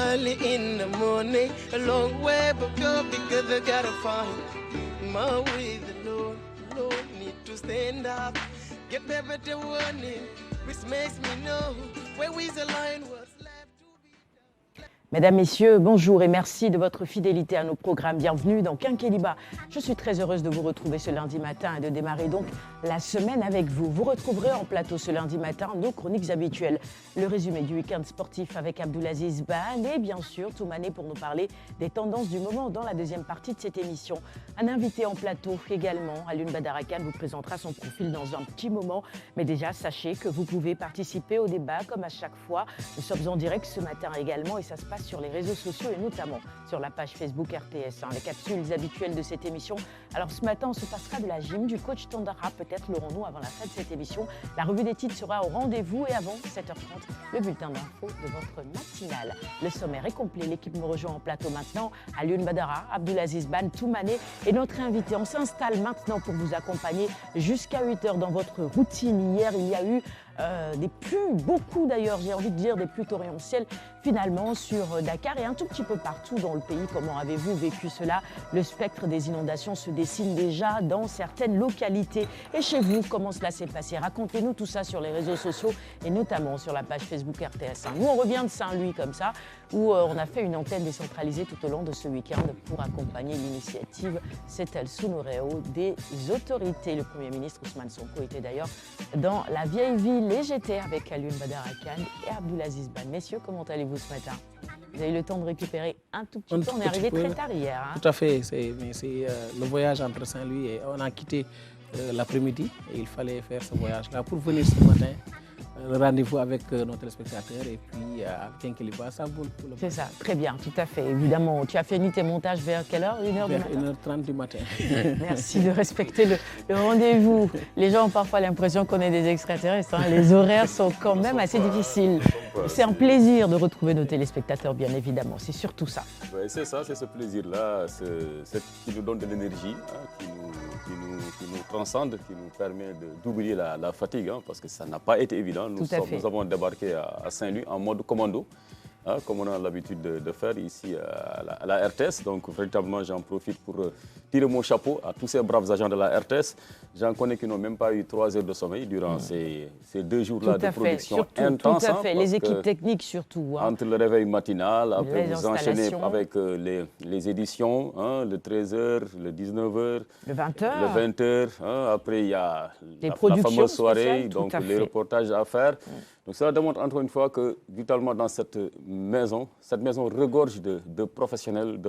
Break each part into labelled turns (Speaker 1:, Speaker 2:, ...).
Speaker 1: early in the morning, a long way but go because I gotta find my way. The Lord need to stand up, get better warning, which makes me know where is the line was left to be.
Speaker 2: Mesdames, Messieurs, bonjour et merci de votre fidélité à nos programmes. Bienvenue dans Quinqueliba. Je suis très heureuse de vous retrouver ce lundi matin et de démarrer donc la semaine avec vous. Vous retrouverez en plateau ce lundi matin nos chroniques habituelles. Le résumé du week-end sportif avec Abdulaziz Ban et bien sûr Toumane pour nous parler des tendances du moment dans la deuxième partie de cette émission. Un invité en plateau également, Alioune Badara Kane vous présentera son profil dans un petit moment. Mais déjà, sachez que vous pouvez participer au débat comme à chaque fois. Nous sommes en direct ce matin également et ça se passe sur les réseaux sociaux et notamment sur la page Facebook RTS. Les capsules habituelles de cette émission. Alors ce matin, on se passera de la gym, du coach Tandara, peut-être l'aurons-nous avant la fin de cette émission. La revue des titres sera au rendez-vous et avant 7h30, le bulletin d'info de votre matinale. Le sommaire est complet, l'équipe me rejoint en plateau maintenant. Alioune Badara, Abdulaziz Ban, Toumane et notre invité. On s'installe maintenant pour vous accompagner jusqu'à 8h dans votre routine. Hier, il y a eu beaucoup d'ailleurs, j'ai envie de dire des pluies torrentielles finalement sur Dakar et un tout petit peu partout dans le pays. Comment avez-vous vécu cela? Le spectre des inondations se dessine déjà dans certaines localités. Et chez vous, comment cela s'est passé? Racontez-nous tout ça sur les réseaux sociaux et notamment sur la page Facebook RTS. Nous, on revient de Saint-Louis comme ça, où on a fait une antenne décentralisée tout au long de ce week-end pour accompagner l'initiative C'est El Sounoréo des autorités. Le Premier ministre Ousmane Sonko était d'ailleurs dans la vieille ville et j'étais avec Alioune Badara Kane et Abdulaziz Ban. Messieurs, comment allez-vous ce matin? Vous avez eu le temps de récupérer un tout petit peu. On est arrivé très tard hier.
Speaker 3: Tout à fait. C'est le voyage entre Saint-Louis et on a quitté l'après-midi et il fallait faire ce voyage-là pour venir ce matin. Le rendez-vous avec nos téléspectateurs et puis à Quinqueliba, ça vaut le coup.
Speaker 2: C'est ça, très bien, tout à fait. Évidemment, tu as fini tes montages vers quelle heure? 1h du matin?
Speaker 3: 1h30 du matin.
Speaker 2: Merci de respecter le rendez-vous. Les gens ont parfois l'impression qu'on est des extraterrestres. Les horaires sont quand même assez difficiles. C'est un plaisir de retrouver nos téléspectateurs, bien évidemment. C'est surtout ça.
Speaker 4: Ouais, c'est ça, c'est ce plaisir-là qui nous donne de l'énergie, qui nous transcende, qui nous permet d'oublier la fatigue, parce que ça n'a pas été évident. Nous avons débarqué à Saint-Louis en mode commando, comme on a l'habitude de faire ici à la RTS. Donc véritablement, j'en profite pour tirer mon chapeau à tous ces braves agents de la RTS. J'en connais qui n'ont même pas eu 3 heures de sommeil durant ces 2 jours-là de production intense.
Speaker 2: Tout à fait, les équipes techniques surtout.
Speaker 4: Entre le réveil matinal, après vous enchaînez avec les éditions, le 13h, le 19h,
Speaker 2: le 20h.
Speaker 4: Le 20h, après il y a la fameuse soirée, donc les reportages à faire. Donc cela démontre encore une fois que, vitalement dans cette maison regorge de professionnels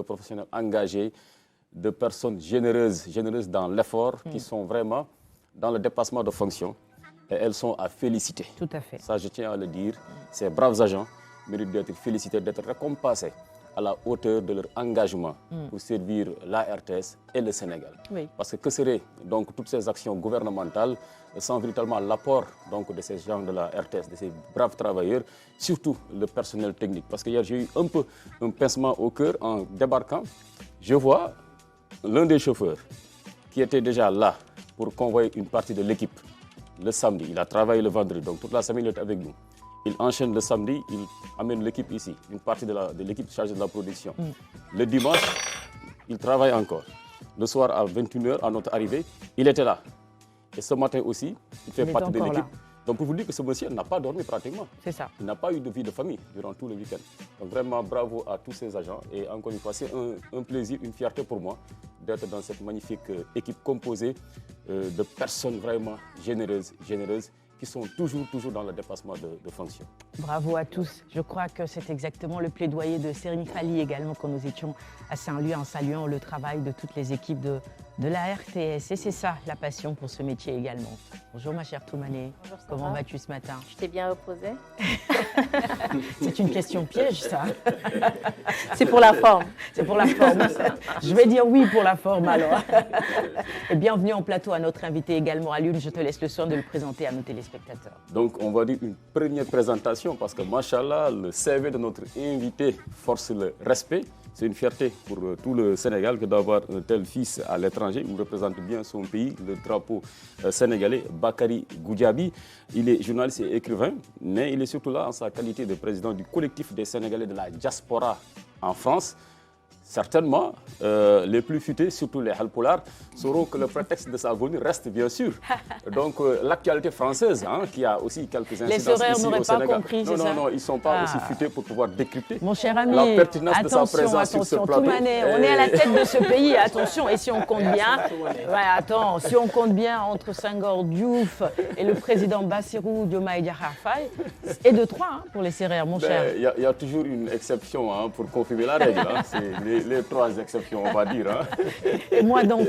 Speaker 4: engagés, de personnes généreuses dans l'effort, qui sont vraiment dans le dépassement de fonction. Et elles sont à féliciter.
Speaker 2: Tout à fait.
Speaker 4: Ça, je tiens à le dire. Ces braves agents méritent d'être félicités, d'être récompensés à la hauteur de leur engagement pour servir la RTS et le Sénégal.
Speaker 2: Oui.
Speaker 4: Parce que seraient donc toutes ces actions gouvernementales sans véritablement l'apport de ces gens de la RTS, de ces braves travailleurs, surtout le personnel technique. Parce que hier, j'ai eu un peu un pincement au cœur en débarquant. Je vois l'un des chauffeurs qui était déjà là pour convoyer une partie de l'équipe le samedi. Il a travaillé le vendredi, donc toute la semaine il est avec nous. Il enchaîne le samedi, il amène l'équipe ici, une partie de l'équipe chargée de la production. Le dimanche, il travaille encore. Le soir à 21h, à notre arrivée, il était là. Et ce matin aussi, il fait partie de l'équipe. Donc pour vous dire que ce monsieur n'a pas dormi pratiquement.
Speaker 2: C'est ça.
Speaker 4: Il n'a pas eu de vie de famille durant tout le week-end. Donc vraiment bravo à tous ces agents. Et encore une fois, c'est un plaisir, une fierté pour moi d'être dans cette magnifique équipe composée de personnes vraiment généreuses, qui sont toujours dans le dépassement de fonction.
Speaker 2: Bravo à tous. Je crois que c'est exactement le plaidoyer de Serine Fali également quand nous étions à Saint-Louis en saluant le travail de toutes les équipes de la RTS. Et c'est ça, la passion pour ce métier également. Bonjour ma chère Toumane.
Speaker 5: Bonjour,
Speaker 2: comment vas-tu ce matin?
Speaker 5: Je t'ai bien reposé.
Speaker 2: C'est une question piège, ça.
Speaker 5: C'est pour la forme.
Speaker 2: C'est pour la forme. Je vais dire oui pour la forme alors. Et bienvenue en plateau à notre invité également. Alioune, je te laisse le soin de le présenter à nos téléspectateurs.
Speaker 4: Donc on va dire une première présentation parce que machallah, le CV de notre invité force le respect. C'est une fierté pour tout le Sénégal que d'avoir un tel fils à l'étranger. Il représente bien son pays, le drapeau sénégalais, Bakary Goudiaby. Il est journaliste et écrivain, mais il est surtout là en sa qualité de président du collectif des Sénégalais de la diaspora en France. Certainement, les plus futés, surtout les Halpolars, sauront que le prétexte de sa venue reste bien sûr. Donc l'actualité française, qui a aussi quelques incidences ici au Sénégal.
Speaker 2: Compris,
Speaker 4: non, ils ne sont pas aussi futés pour pouvoir décrypter
Speaker 2: mon cher ami,
Speaker 4: la pertinence de sa présence sur ce plateau.
Speaker 2: Toumane, on est à la tête de ce pays, attention, et si on compte bien, si on compte bien entre Senghor Diouf et le président Bassirou Diomaye Diakhar Faye, et de 3 pour les Sérères, mon cher.
Speaker 4: Il y a toujours une exception pour confirmer la règle. C'est les 3 exceptions, on va dire.
Speaker 2: Et moi donc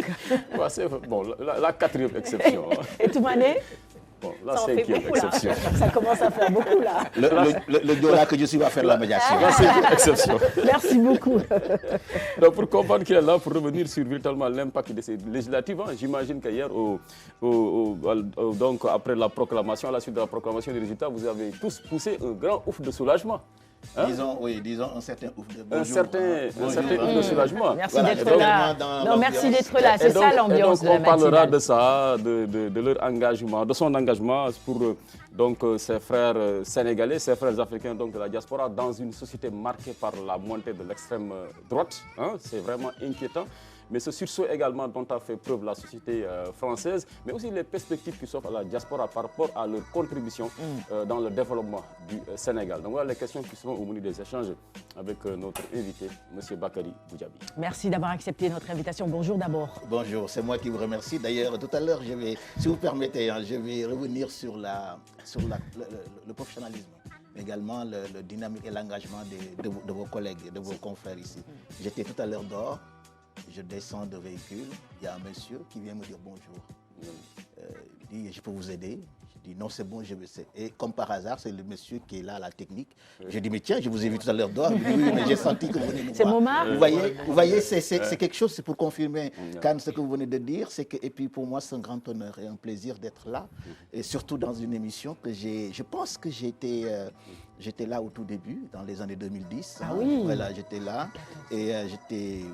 Speaker 4: c'est bon, la 4e exception.
Speaker 2: Et Toumane?
Speaker 4: Bon, la 5e exception.
Speaker 2: Ça commence à faire beaucoup là.
Speaker 6: Le Diola que je suis va faire la médiation.
Speaker 4: La 5e exception.
Speaker 2: Merci beaucoup.
Speaker 4: Donc pour comprendre qu'il est là, pour revenir sur véritablement l'impact de ces législatives, j'imagine qu'hier, donc après la proclamation, à la suite de la proclamation des résultats, vous avez tous poussé un grand ouf de soulagement.
Speaker 6: Disons un certain ouf de
Speaker 4: bonjour. Un certain ouf de soulagement.
Speaker 2: Merci d'être là. Non, merci d'être là. C'est ça l'ambiance de la matinale.
Speaker 4: On parlera de ça, de leur engagement, de son engagement pour ses frères sénégalais, ses frères africains donc, de la diaspora dans une société marquée par la montée de l'extrême droite. C'est vraiment inquiétant. Mais ce sursaut également dont a fait preuve la société française, mais aussi les perspectives qui s'offrent à la diaspora par rapport à leur contribution dans le développement du Sénégal. Donc voilà les questions qui seront au menu des échanges avec notre invité, M. Bakary Goudiaby.
Speaker 2: Merci d'avoir accepté notre invitation. Bonjour d'abord.
Speaker 6: Bonjour, c'est moi qui vous remercie. D'ailleurs, tout à l'heure, si vous permettez, je vais revenir sur le professionnalisme. Également le dynamique et l'engagement de vos collègues, de vos confrères ici. J'étais tout à l'heure dehors. Je descends de véhicule, il y a un monsieur qui vient me dire bonjour. Il dit, je peux vous aider? Je dis, non, c'est bon, je le sais. Et comme par hasard, c'est le monsieur qui est là à la technique. Je dis, mais tiens, je vous ai vu tout à l'heure dehors. Oui, mais j'ai senti que vous venez nous voir.
Speaker 2: C'est Momar?
Speaker 6: Vous voyez, c'est quelque chose, c'est pour confirmer quand ce que vous venez de dire. Et puis pour moi, c'est un grand honneur et un plaisir d'être là. Et surtout dans une émission que je pense que j'étais là au tout début, dans les années 2010.
Speaker 2: Ah oui?
Speaker 6: Voilà, j'étais là. Et j'étais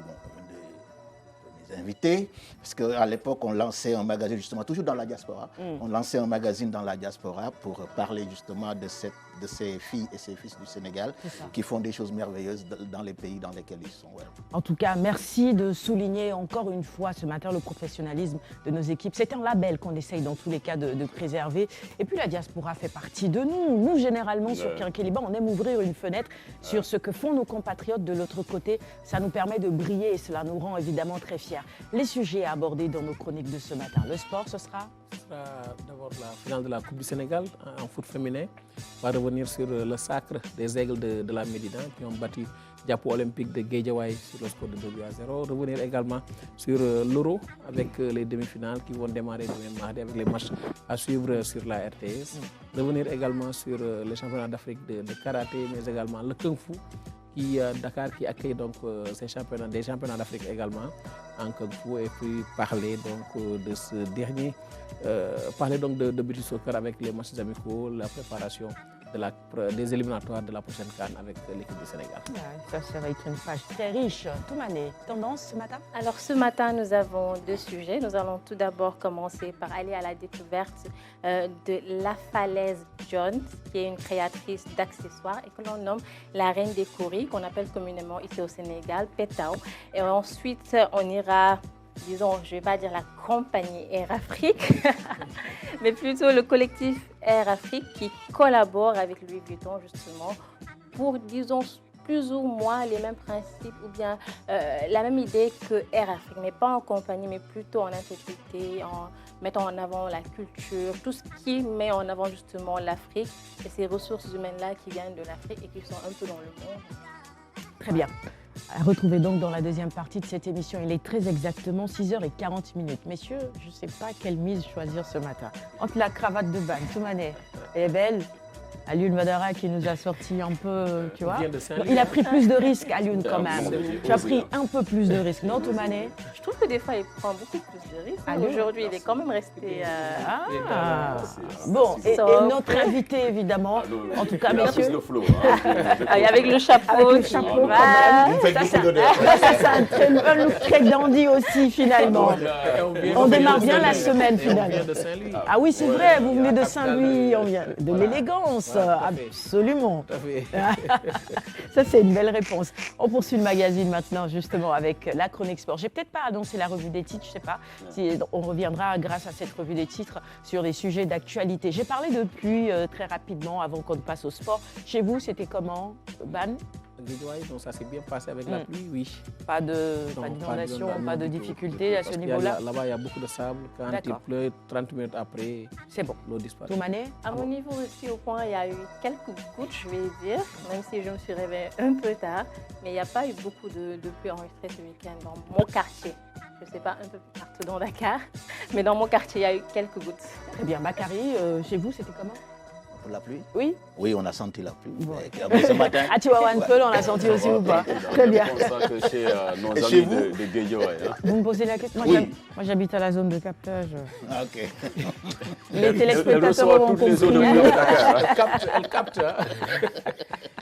Speaker 6: invités, parce qu'à l'époque, on lançait un magazine, justement, toujours dans la diaspora. On lançait un magazine dans la diaspora pour parler justement de ces filles et ces fils du Sénégal qui font des choses merveilleuses dans les pays dans lesquels ils sont. Ouais.
Speaker 2: En tout cas, merci de souligner encore une fois ce matin le professionnalisme de nos équipes. C'est un label qu'on essaye dans tous les cas de préserver. Et puis la diaspora fait partie de nous. Nous, généralement, sur Quinqueliba, on aime ouvrir une fenêtre sur ce que font nos compatriotes de l'autre côté. Ça nous permet de briller et cela nous rend évidemment très fiers. Les sujets à aborder dans nos chroniques de ce matin. Le sport, ce sera
Speaker 3: d'abord la finale de la Coupe du Sénégal en foot féminin. On va revenir sur le sacre des aigles de la Médina qui ont battu Diapo Olympique de Guédiawaye sur le score de 2-0. Revenir également sur l'Euro avec les demi-finales qui vont démarrer demain mardi avec les matchs à suivre sur la RTS. Revenir également sur les championnats d'Afrique de karaté, mais également le Kung Fu. Dakar qui accueille donc des championnats d'Afrique également en Kung Fu, et puis parler donc de ce dernier, parler donc de beach soccer avec les matchs amicaux, la préparation des éliminatoires de la prochaine CAN avec l'équipe du Sénégal.
Speaker 2: Ça va être une page très riche. Toumane, tendance ce matin?
Speaker 5: Alors ce matin, nous avons 2 sujets. Nous allons tout d'abord commencer par aller à la découverte de La Falaise Jones, qui est une créatrice d'accessoires et que l'on nomme la reine des Kouris, qu'on appelle communément ici au Sénégal, Pétao. Et ensuite, on ira, disons, je ne vais pas dire la compagnie Air Afrique, mais plutôt le collectif Air Afrique qui collabore avec Louis Vuitton justement pour, disons, plus ou moins les mêmes principes ou bien la même idée que Air Afrique, mais pas en compagnie, mais plutôt en intégrité, en mettant en avant la culture, tout ce qui met en avant justement l'Afrique et ces ressources humaines-là qui viennent de l'Afrique et qui sont un peu dans le monde.
Speaker 2: Très bien. À retrouver donc dans la deuxième partie de cette émission. Il est très exactement 6h40. Messieurs, je ne sais pas quelle mise choisir ce matin. Entre la cravate de bain, Toumane, elle est belle. Alioune Badara qui nous a sorti un peu, tu vois.
Speaker 3: vient de Saint-Louis.
Speaker 2: Il a pris plus de risques, Alioune, quand
Speaker 4: Ah,
Speaker 2: même.
Speaker 4: bon,
Speaker 2: Tu as
Speaker 4: osé,
Speaker 2: pris un peu plus de risques, non, Toumane?
Speaker 5: Je trouve que des fois, il prend beaucoup plus de risques.
Speaker 2: Allô?
Speaker 5: Aujourd'hui, il est quand même resté...
Speaker 2: Ah,
Speaker 4: c'est-
Speaker 2: bon,
Speaker 4: c'est-
Speaker 2: et notre invité, évidemment, en tout cas,
Speaker 4: Il a plus
Speaker 2: messieurs.
Speaker 4: le flow, hein.
Speaker 5: avec le chapeau.
Speaker 2: Avec le chapeau, quand
Speaker 5: Voilà.
Speaker 2: même.
Speaker 6: Vous faites
Speaker 2: Ça,
Speaker 6: beaucoup
Speaker 2: c'est
Speaker 6: d'honneur.
Speaker 2: un look très dandy aussi, finalement. On démarre bien la semaine,
Speaker 3: On vient
Speaker 2: finalement.
Speaker 3: de Saint-Louis.
Speaker 2: Ah oui, c'est vrai, vous venez de
Speaker 3: la
Speaker 2: Saint-Louis,
Speaker 3: capitale,
Speaker 2: on vient de
Speaker 3: voilà.
Speaker 2: l'élégance,
Speaker 3: Voilà, tout à fait.
Speaker 2: absolument.
Speaker 3: Tout à fait.
Speaker 2: Ça, c'est une belle réponse. On poursuit le magazine maintenant, justement, avec la chronique sport. J'ai peut-être pas annoncé la revue des titres, je sais pas si on reviendra grâce à cette revue des titres sur les sujets d'actualité. J'ai parlé de pluie très rapidement avant qu'on ne passe au sport. Chez vous, c'était comment, Ban?
Speaker 3: Guédiawaye, donc ça s'est bien passé avec la pluie, oui.
Speaker 2: Pas
Speaker 3: Non,
Speaker 2: d'inondation, pas de
Speaker 3: du tout,
Speaker 2: difficulté à
Speaker 3: parce
Speaker 2: ce
Speaker 3: qu'il y a
Speaker 2: niveau-là?
Speaker 3: Là-bas, il y a beaucoup de sable. Quand il
Speaker 2: D'accord.
Speaker 3: pleut, 30 minutes après,
Speaker 2: C'est bon.
Speaker 3: l'eau disparaît.
Speaker 2: Toumane?
Speaker 5: À mon niveau aussi, au point, il y a eu quelques gouttes, je vais dire, même si je me suis réveillée un peu tard. Mais il n'y a pas eu beaucoup de pluie enregistrée ce week-end dans mon quartier. Je ne sais pas un peu partout dans Dakar, mais dans mon quartier, il y a eu quelques gouttes.
Speaker 2: Très bien. Bakary, chez vous, c'était comment?
Speaker 6: Pour la pluie?
Speaker 2: Oui?
Speaker 6: Oui, on a senti la pluie.
Speaker 2: Bon.
Speaker 6: Mais ce matin,
Speaker 2: Ah, tu vois, One Pearl, on l'a senti aussi ou pas? Très bien.
Speaker 4: C'est comme ça que chez nos
Speaker 6: Chez
Speaker 4: amis
Speaker 6: vous
Speaker 4: de Guédiawaye, hein.
Speaker 2: Vous me posez la question?
Speaker 6: Oui.
Speaker 2: Moi, j'habite à la zone de captage.
Speaker 6: Ah, ok.
Speaker 2: Les
Speaker 4: Elle
Speaker 2: téléspectateurs
Speaker 4: reçoit
Speaker 2: auront
Speaker 4: toutes les eaux de
Speaker 2: compris.
Speaker 4: pluie de Dakar.
Speaker 3: Elle capte. Hein.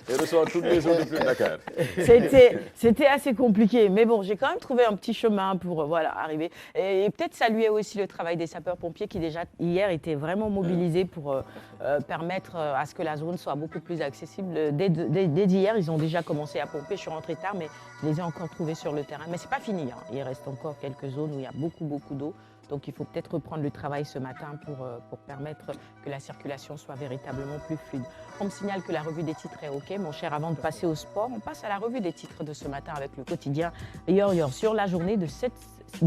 Speaker 4: Elle reçoit toutes les eaux de pluie de Dakar.
Speaker 2: C'était assez compliqué, mais bon, j'ai quand même trouvé un petit chemin pour voilà, arriver. Et peut-être saluer aussi le travail des sapeurs-pompiers qui déjà hier étaient vraiment mobilisés pour permettre à ce que la zone soit beaucoup plus accessible. Dès d'hier, ils ont déjà commencé à pomper. Je suis rentrée tard, mais je les ai encore trouvés sur le terrain. Mais c'est pas fini, hein. Il reste encore quelques zones où il y a beaucoup d'eau. Donc il faut peut-être reprendre le travail ce matin pour permettre que la circulation soit véritablement plus fluide. On me signale que la revue des titres est OK. Mon cher, avant de passer au sport, on passe à la revue des titres de ce matin avec le quotidien Yor sur la journée de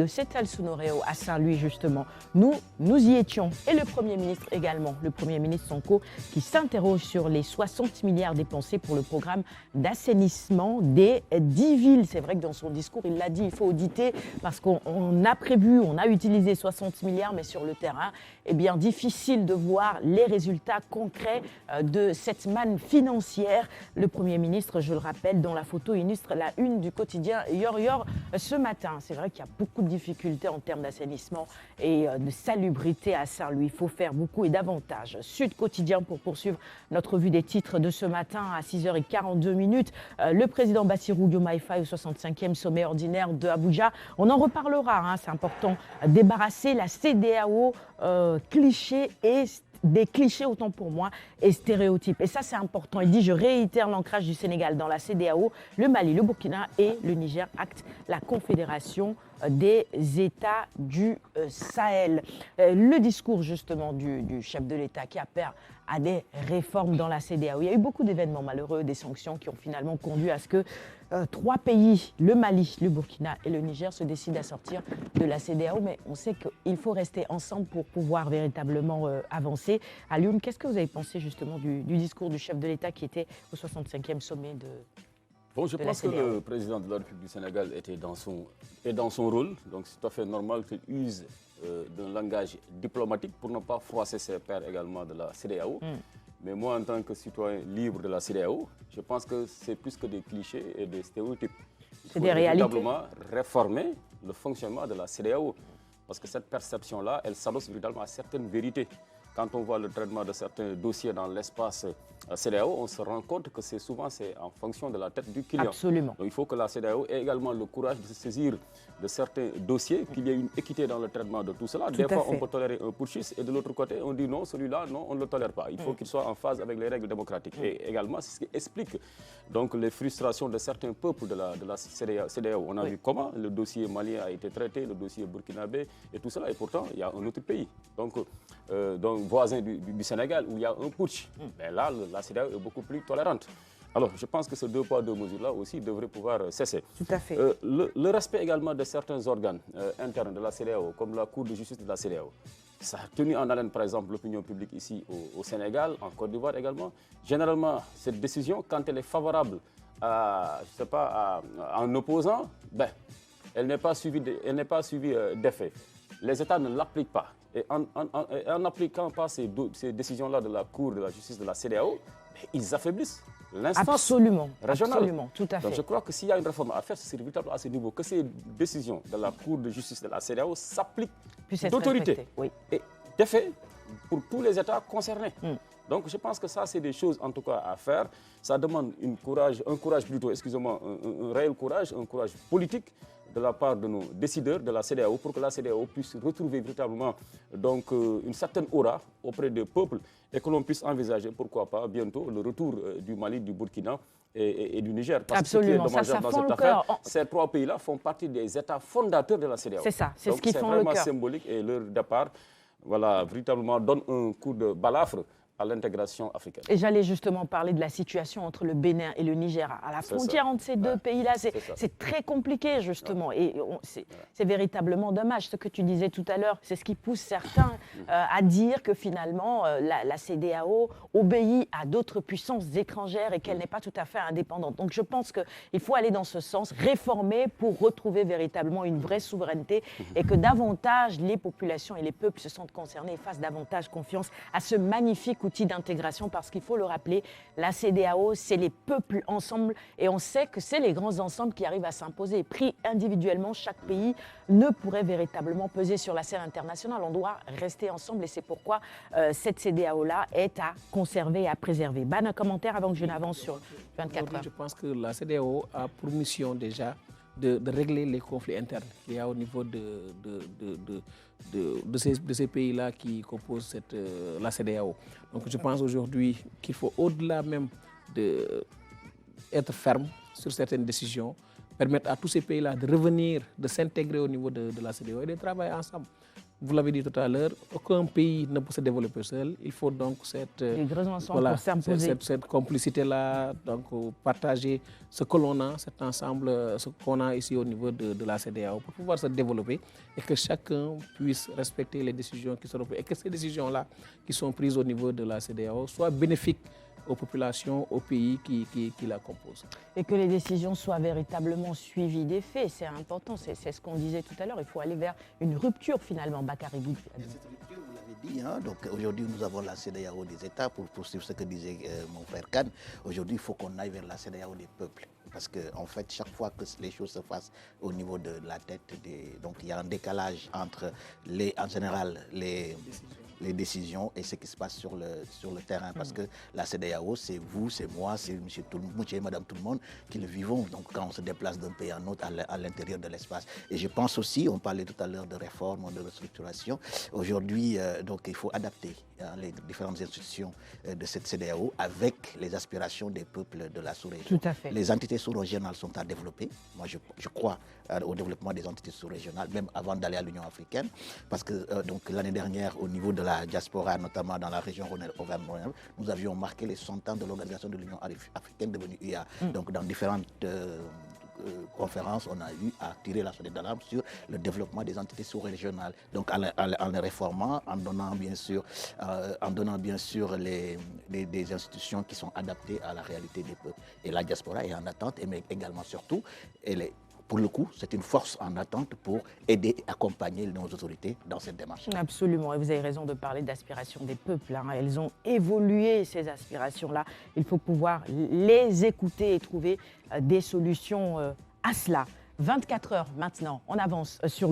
Speaker 2: Setal Sounouréo à Saint-Louis justement. Nous y étions. Et le Premier ministre également, le Premier ministre Sonko, qui s'interroge sur les 60 milliards dépensés pour le programme d'assainissement des 10 villes. C'est vrai que dans son discours, il l'a dit, il faut auditer parce qu'on a prévu, on a utilisé 60 milliards, mais sur le terrain, eh bien, difficile de voir les résultats concrets de cette manne financière. Le Premier ministre, je le rappelle, dont la photo illustre la une du quotidien Yor ce matin. C'est vrai qu'il y a beaucoup de difficultés en termes d'assainissement et de salubrité à Saint-Louis. Il faut faire beaucoup et davantage. Sud Quotidien pour poursuivre notre revue des titres de ce matin à 6h42. Le président Bassirou Diomaye Faye au 65e sommet ordinaire de Abuja. On en reparlera, hein, c'est important. Débarrasser la CEDEAO clichés et des clichés, autant pour moi, et stéréotypes. Et ça, c'est important. Il dit, je réitère l'ancrage du Sénégal dans la CEDEAO, le Mali, le Burkina et le Niger actent la Confédération des États du Sahel. Le discours, justement, du chef de l'État qui appelle à des réformes dans la CEDEAO. Il y a eu beaucoup d'événements malheureux, des sanctions qui ont finalement conduit à ce que 3 pays, le Mali, le Burkina et le Niger, se décident à sortir de la CEDEAO. Mais on sait qu'il faut rester ensemble pour pouvoir véritablement avancer. Alioune, qu'est-ce que vous avez pensé justement du discours du chef de l'État qui était au 65e sommet de...
Speaker 4: Bon, je
Speaker 2: de la
Speaker 4: pense que
Speaker 2: CEDEAO.
Speaker 4: le président de la République du Sénégal était dans son rôle, donc c'est tout à fait normal qu'il use d'un langage diplomatique pour ne pas froisser ses pairs également de la CEDEAO. Mais moi, en tant que citoyen libre de la CEDEAO, je pense que c'est plus que des clichés et des stéréotypes. Il
Speaker 2: C'est
Speaker 4: faut
Speaker 2: des réalités.
Speaker 4: véritablement réformer le fonctionnement de la CEDEAO. Parce que cette perception-là, elle s'adosse véritablement à certaines vérités. Quand on voit le traitement de certains dossiers dans l'espace CEDEAO, on se rend compte que c'est souvent en fonction de la tête du client.
Speaker 2: Absolument.
Speaker 4: Donc il faut que la CEDEAO ait également le courage de se saisir de certains dossiers, qu'il y ait une équité dans le traitement de tout cela. Des
Speaker 2: à
Speaker 4: fois,
Speaker 2: fait.
Speaker 4: on peut tolérer un putschiste et de l'autre côté, on dit non, celui-là, non, on ne le tolère pas. Il faut qu'il soit en phase avec les règles démocratiques. Et également, c'est ce qui explique donc, les frustrations de certains peuples de la CEDEAO. On a vu comment le dossier malien a été traité, le dossier burkinabé et tout cela. Et pourtant, il y a un autre pays, donc voisin du Sénégal, où il y a un putsch. Mais là, la CEDEAO est beaucoup plus tolérante. Alors, je pense que ces 2 poids 2 mesures-là aussi devraient pouvoir cesser.
Speaker 2: Tout à fait.
Speaker 4: Le respect également de certains organes internes de la CEDEAO, comme la Cour de justice de la CEDEAO. Ça a tenu en haleine, par exemple, l'opinion publique ici au Sénégal, en Côte d'Ivoire également. Généralement, cette décision, quand elle est favorable à un opposant, ben, elle n'est pas suivie d'effet. les États ne l'appliquent pas. Et en n'appliquant pas ces décisions-là de la Cour de la justice de la CEDEAO, ils affaiblissent l'instance
Speaker 2: Absolument,
Speaker 4: régionale.
Speaker 2: absolument, tout à fait.
Speaker 4: Donc je crois que s'il y a une réforme à faire, c'est véritablement à ce niveau que ces décisions de la Cour de justice de la CEDEAO s'appliquent d'autorité et d'effet pour tous les États concernés. Donc je pense que ça, c'est des choses en tout cas à faire. Ça demande un courage plutôt, excusez-moi, un réel courage, un courage politique de la part de nos décideurs de la CEDEAO pour que la CEDEAO puisse retrouver véritablement donc, une certaine aura auprès des peuples et que l'on puisse envisager, pourquoi pas, bientôt le retour du Mali, du Burkina et du Niger. Parce
Speaker 2: Absolument,
Speaker 4: que ce qui est dommageable dans cette affaire, ces trois pays-là font partie des États fondateurs de la CEDEAO.
Speaker 2: C'est ça, c'est ce qui font le cœur.
Speaker 4: C'est vraiment symbolique et leur départ, voilà, véritablement donne un coup de balafre à l'intégration africaine.
Speaker 2: Et j'allais justement parler de la situation entre le Bénin et le Niger. À la frontière entre ces deux pays-là, c'est très compliqué justement. Et c'est véritablement dommage. Ce que tu disais tout à l'heure, c'est ce qui pousse certains à dire que finalement la CEDEAO obéit à d'autres puissances étrangères et qu'elle n'est pas tout à fait indépendante. Donc je pense qu'il faut aller dans ce sens, réformer pour retrouver véritablement une vraie souveraineté et que davantage les populations et les peuples se sentent concernés et fassent davantage confiance à ce magnifique outil d'intégration, parce qu'il faut le rappeler, la CEDEAO, c'est les peuples ensemble et on sait que c'est les grands ensembles qui arrivent à s'imposer. Pris individuellement, chaque pays ne pourrait véritablement peser sur la scène internationale. On doit rester ensemble et c'est pourquoi cette CEDEAO-là est à conserver et à préserver. Un commentaire avant que je n'avance sur 24 heures.
Speaker 3: Je pense que la CEDEAO a pour mission déjà de régler les conflits internes qu'il y a au niveau de ces pays-là qui composent la CEDEAO. Donc je pense aujourd'hui qu'il faut, au-delà même d'être ferme sur certaines décisions, permettre à tous ces pays-là de revenir, de s'intégrer au niveau de la CEDEAO et de travailler ensemble. Vous l'avez dit tout à l'heure, aucun pays ne peut se développer seul. Il faut donc cette complicité-là, donc partager ce que l'on a, cet ensemble, ce qu'on a ici au niveau de la CEDEAO pour pouvoir se développer et que chacun puisse respecter les décisions qui seront prises et que ces décisions-là qui sont prises au niveau de la CEDEAO soient bénéfiques aux populations, aux pays qui la composent.
Speaker 2: Et que les décisions soient véritablement suivies des faits, c'est important, c'est ce qu'on disait tout à l'heure, il faut aller vers une rupture finalement, Bakary Boudj.
Speaker 6: Cette rupture, vous l'avez dit, hein, donc aujourd'hui nous avons la CEDEAO des États, pour poursuivre ce que disait mon frère Kane, aujourd'hui il faut qu'on aille vers la CEDEAO des peuples. Parce qu'en fait, chaque fois que les choses se fassent au niveau de la tête, donc il y a un décalage entre en général les décisions et ce qui se passe sur le terrain. Parce que la CEDEAO, c'est vous, c'est moi, c'est monsieur tout le monde, monsieur et madame tout le monde qui le vivons. Donc quand on se déplace d'un pays à un autre à l'intérieur de l'espace. Et je pense aussi, on parlait tout à l'heure de réforme, de restructuration. Aujourd'hui, donc il faut adapter les différentes institutions de cette CEDEAO avec les aspirations des peuples de la sous-région.
Speaker 2: Tout à fait.
Speaker 6: Les entités sous-régionales sont à développer. Moi, je crois au développement des entités sous-régionales, même avant d'aller à l'Union africaine. Parce que donc l'année dernière, au niveau de la diaspora, notamment dans la région Auvergne-Rhône-Alpes, nous avions marqué les 100 ans de l'organisation de l'Union africaine devenue UA. Donc dans différentes conférences, on a eu à tirer la sonnette d'alarme sur le développement des entités sous-régionales. Donc en les réformant, en donnant bien sûr des institutions qui sont adaptées à la réalité des peuples. Et la diaspora est en attente, mais également surtout, pour le coup, c'est une force en attente pour aider et accompagner nos autorités dans cette démarche.
Speaker 2: Absolument, et vous avez raison de parler d'aspirations des peuples. Hein. Elles ont évolué, ces aspirations-là. Il faut pouvoir les écouter et trouver des solutions à cela. 24 heures maintenant, on avance sur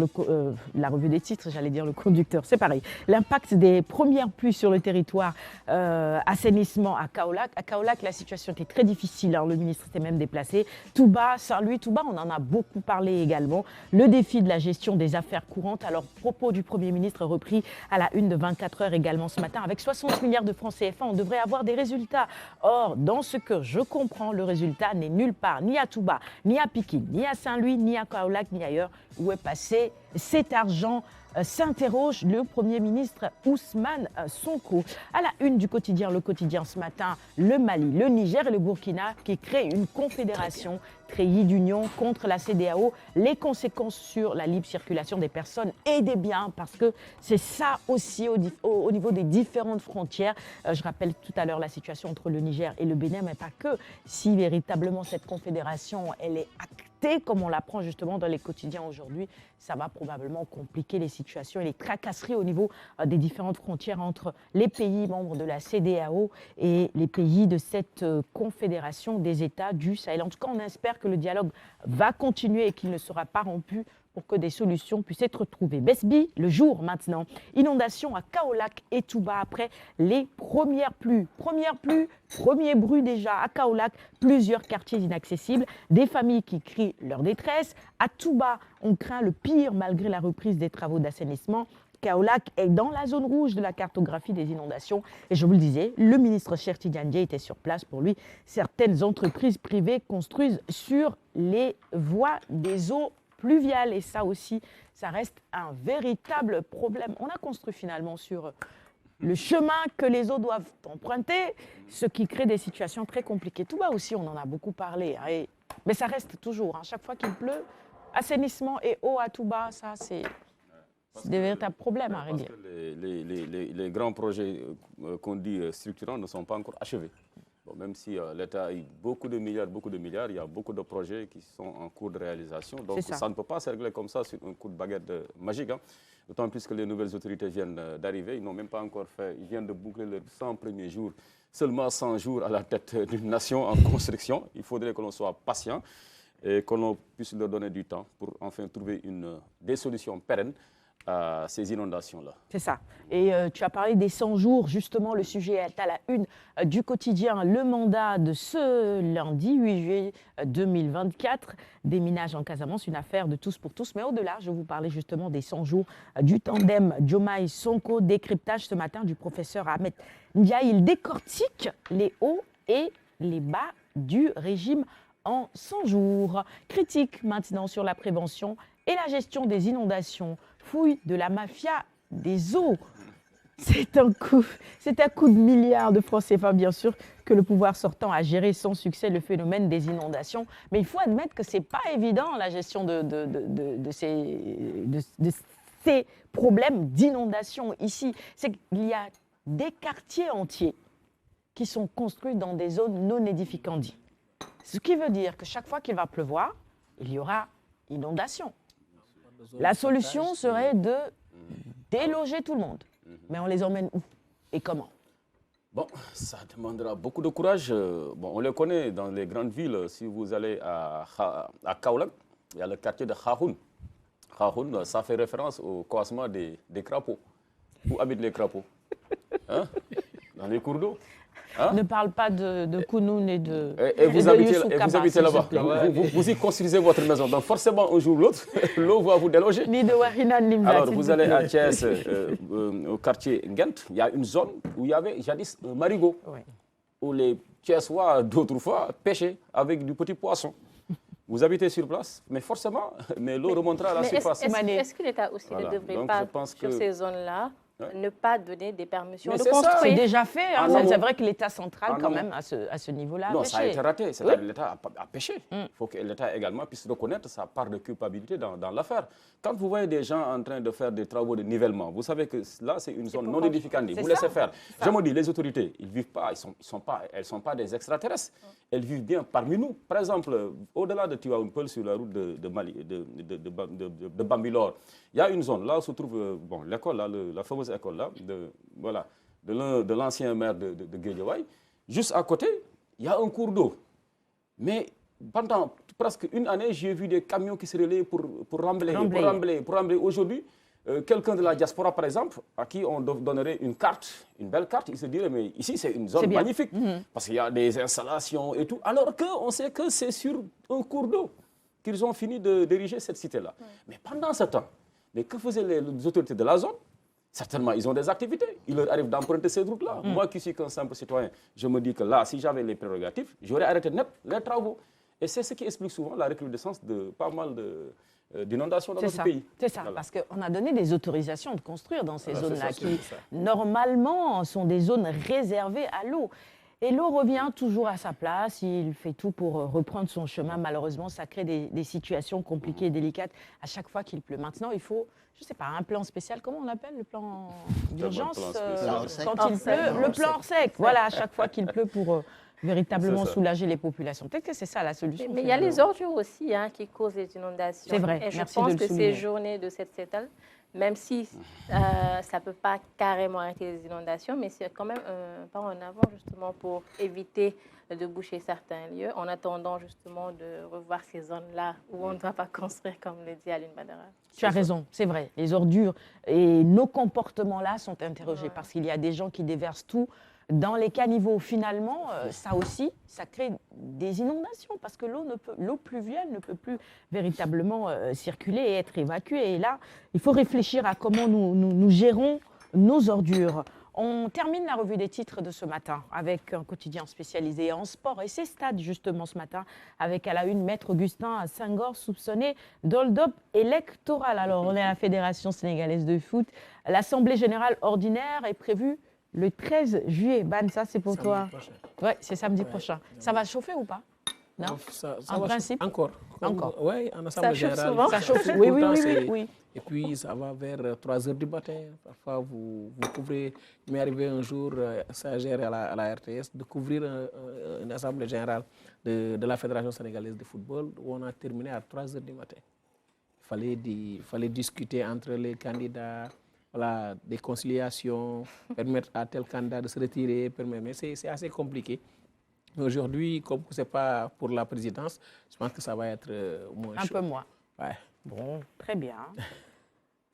Speaker 2: la revue des titres, j'allais dire le conducteur, c'est pareil. L'impact des premières pluies sur le territoire, assainissement à Kaolack. À Kaolack, la situation était très difficile, hein, le ministre s'est même déplacé. Touba, Saint-Louis, Touba, on en a beaucoup parlé également. Le défi de la gestion des affaires courantes. Alors, propos du Premier ministre repris à la une de 24 heures également ce matin. Avec 60 milliards de francs CFA, on devrait avoir des résultats. Or, dans ce que je comprends, le résultat n'est nulle part, ni à Touba, ni à Pikine, ni à Saint-Louis, ni à Kaolack, ni ailleurs. Où est passé cet argent? S'interroge le Premier ministre Ousmane Sonko. À la une du quotidien, le quotidien ce matin, le Mali, le Niger et le Burkina qui créent une confédération treillis d'union contre la CEDEAO, les conséquences sur la libre circulation des personnes et des biens, parce que c'est ça aussi au niveau des différentes frontières. Je rappelle tout à l'heure la situation entre le Niger et le Bénin, mais pas que. Si véritablement cette confédération, elle est actée, comme on l'apprend justement dans les quotidiens aujourd'hui, ça va probablement compliquer les situations et les tracasseries au niveau des différentes frontières entre les pays membres de la CEDEAO et les pays de cette confédération des États du Sahel. En tout cas, on espère que le dialogue va continuer et qu'il ne sera pas rompu pour que des solutions puissent être trouvées. Besbi, le jour maintenant. Inondation à Kaolack et Touba après les premières pluies. Premier bruit déjà à Kaolack, plusieurs quartiers inaccessibles, des familles qui crient leur détresse. À Touba, on craint le pire malgré la reprise des travaux d'assainissement. Kaolack est dans la zone rouge de la cartographie des inondations. Et je vous le disais, le ministre Cheikh Tidiane Dièye était sur place. Pour lui, certaines entreprises privées construisent sur les voies des eaux pluviales. Et ça aussi, ça reste un véritable problème. On a construit finalement sur le chemin que les eaux doivent emprunter, ce qui crée des situations très compliquées. Touba aussi, on en a beaucoup parlé. Hein, mais ça reste toujours, hein, chaque fois qu'il pleut, assainissement et eau à Touba, ça c'est des véritables problèmes à régler.
Speaker 4: Parce que les grands projets qu'on dit structurants ne sont pas encore achevés. Bon, même si l'État a eu beaucoup de milliards, il y a beaucoup de projets qui sont en cours de réalisation. Donc ça ne peut pas se régler comme ça sur un coup de baguette magique. Hein. D'autant plus que les nouvelles autorités viennent d'arriver. Ils n'ont même pas encore fait, ils viennent de boucler leurs 100 premiers jours. Seulement 100 jours à la tête d'une nation en construction. Il faudrait que l'on soit patient et que l'on puisse leur donner du temps pour enfin trouver des solutions pérennes à ces inondations-là.
Speaker 2: C'est ça. Et tu as parlé des 100 jours, justement, le sujet est à la une du quotidien Le Mandat de ce lundi 8 juillet 2024. Déminage en Casamance, une affaire de tous pour tous. Mais au-delà, je vous parlais justement des 100 jours du tandem Diomaye-Sonko. Décryptage ce matin du professeur Ahmed Ndiaye. Il décortique les hauts et les bas du régime en 100 jours. Critique maintenant sur la prévention et la gestion des inondations. Fouille de la mafia des eaux. C'est un coup de milliards de francs CFA, bien sûr, que le pouvoir sortant a géré sans succès le phénomène des inondations. Mais il faut admettre que ce n'est pas évident, la gestion de ces problèmes d'inondation ici. C'est qu'il y a des quartiers entiers qui sont construits dans des zones non édificantes. Ce qui veut dire que chaque fois qu'il va pleuvoir, il y aura inondation. La solution serait de déloger tout le monde. Mais on les emmène où et comment?
Speaker 4: Bon, ça demandera beaucoup de courage. Bon, on le connaît dans les grandes villes. Si vous allez à Kaolack, il y a le quartier de Khahoun. Khahoun, ça fait référence au coassement des crapauds. Où habitent les crapauds? Hein? Dans les cours d'eau. Hein?
Speaker 2: Ne parle pas de Kounoun et de
Speaker 4: Et vous habitez là-bas. Vous y construisez votre maison. Donc forcément, un jour ou l'autre, l'eau va vous déloger.
Speaker 2: Ni de Warinan, ni de
Speaker 4: Alors, vous allez à Thiès, au quartier Ghent, il y a une zone où il y avait jadis un marigot, où les Thiessois, d'autrefois, pêchaient avec du petit poisson. Vous habitez sur place, mais forcément, l'eau remontera à la surface.
Speaker 5: Est-ce que l'État aussi ne devrait pas, sur ces zones-là, ne pas donner des permissions de
Speaker 2: construire? C'est déjà fait. Hein. C'est vrai que l'État central, quand
Speaker 4: non.
Speaker 2: même, à ce niveau-là,
Speaker 4: non,
Speaker 2: a pêché.
Speaker 4: Ça a été raté. C'est-à-dire que l'État a pêché. Il faut que l'État également puisse reconnaître sa part de culpabilité dans l'affaire. Quand vous voyez des gens en train de faire des travaux de nivellement, vous savez que là, c'est une zone non édificante. Vous laissez faire. Je me dis, les autorités, ils vivent pas, elles ne sont pas des extraterrestres. Elles vivent bien parmi nous. Par exemple, au-delà de Tivaounpeulh, sur la route de Bambilor, il y a une zone, là où se trouve l'école, la fameuse école là, de l'ancien maire de Guédiawaye. Juste à côté, il y a un cours d'eau. Mais pendant presque une année, j'ai vu des camions qui se relaient pour remblayer. Aujourd'hui, quelqu'un de la diaspora, par exemple, à qui on donnerait une belle carte, il se dirait, mais ici, c'est une zone magnifique. Parce qu'il y a des installations et tout. Alors qu'on sait que c'est sur un cours d'eau qu'ils ont fini d'ériger cette cité-là. Mais pendant ce temps, que faisaient les autorités de la zone? Certainement, ils ont des activités. Il leur arrive d'emprunter ces routes-là. Moi qui suis qu'un simple citoyen, je me dis que là, si j'avais les prérogatives, j'aurais arrêté net les travaux. Et c'est ce qui explique souvent la recrudescence de pas mal d'inondations dans notre pays.
Speaker 2: C'est ça, parce qu'on a donné des autorisations de construire dans ces zones-là qui, normalement, sont des zones réservées à l'eau. Et l'eau revient toujours à sa place, il fait tout pour reprendre son chemin. Malheureusement, ça crée des situations compliquées et délicates à chaque fois qu'il pleut. Maintenant, il faut, je ne sais pas, un plan spécial, comment on l'appelle le plan d'urgence quand il pleut, le plan hors sec. Voilà, à chaque fois qu'il pleut pour véritablement soulager les populations. Peut-être que c'est ça la solution.
Speaker 5: Mais il y a les ordures aussi qui causent les inondations.
Speaker 2: C'est vrai,
Speaker 5: et je
Speaker 2: merci
Speaker 5: pense
Speaker 2: de le
Speaker 5: que
Speaker 2: souligner.
Speaker 5: ces journées de cette sétale, même si ça ne peut pas carrément arrêter les inondations, mais c'est quand même un pas en avant justement pour éviter de boucher certains lieux, en attendant justement de revoir ces zones-là où on ne doit pas construire, comme le dit Aline Badara.
Speaker 2: Tu as raison, c'est vrai. Les ordures et nos comportements-là sont interrogés parce qu'il y a des gens qui déversent tout dans les caniveaux. Finalement, ça aussi, ça crée des inondations parce que l'eau pluviale ne peut plus véritablement circuler et être évacuée. Et là, il faut réfléchir à comment nous gérons nos ordures. On termine la revue des titres de ce matin avec un quotidien spécialisé en sport et c'est Stade justement ce matin avec à la une Maître Augustin Senghor soupçonné d'hold-up électoral. Alors on est à la Fédération sénégalaise de foot. L'Assemblée générale ordinaire est prévue le 13 juillet. Ban, ça c'est pour toi. Oui, c'est samedi prochain. Ça va chauffer ou pas? Non, en principe.
Speaker 3: Encore. Oui, en Assemblée générale.
Speaker 5: Souvent.
Speaker 2: Ça chauffe. Oui.
Speaker 3: Et puis, ça va vers 3 heures du matin. Parfois, vous couvrez. Il m'est arrivé un jour, stagiaire à la RTS, de couvrir une Assemblée générale de la Fédération sénégalaise de football où on a terminé à 3 heures du matin. Il fallait discuter entre les candidats, voilà, des conciliations, permettre à tel candidat de se retirer. Mais c'est assez compliqué. Aujourd'hui, comme ce n'est pas pour la présidence, je pense que ça va être moins chaud.
Speaker 2: Un peu moins.
Speaker 3: Ouais.
Speaker 2: Bon, très bien.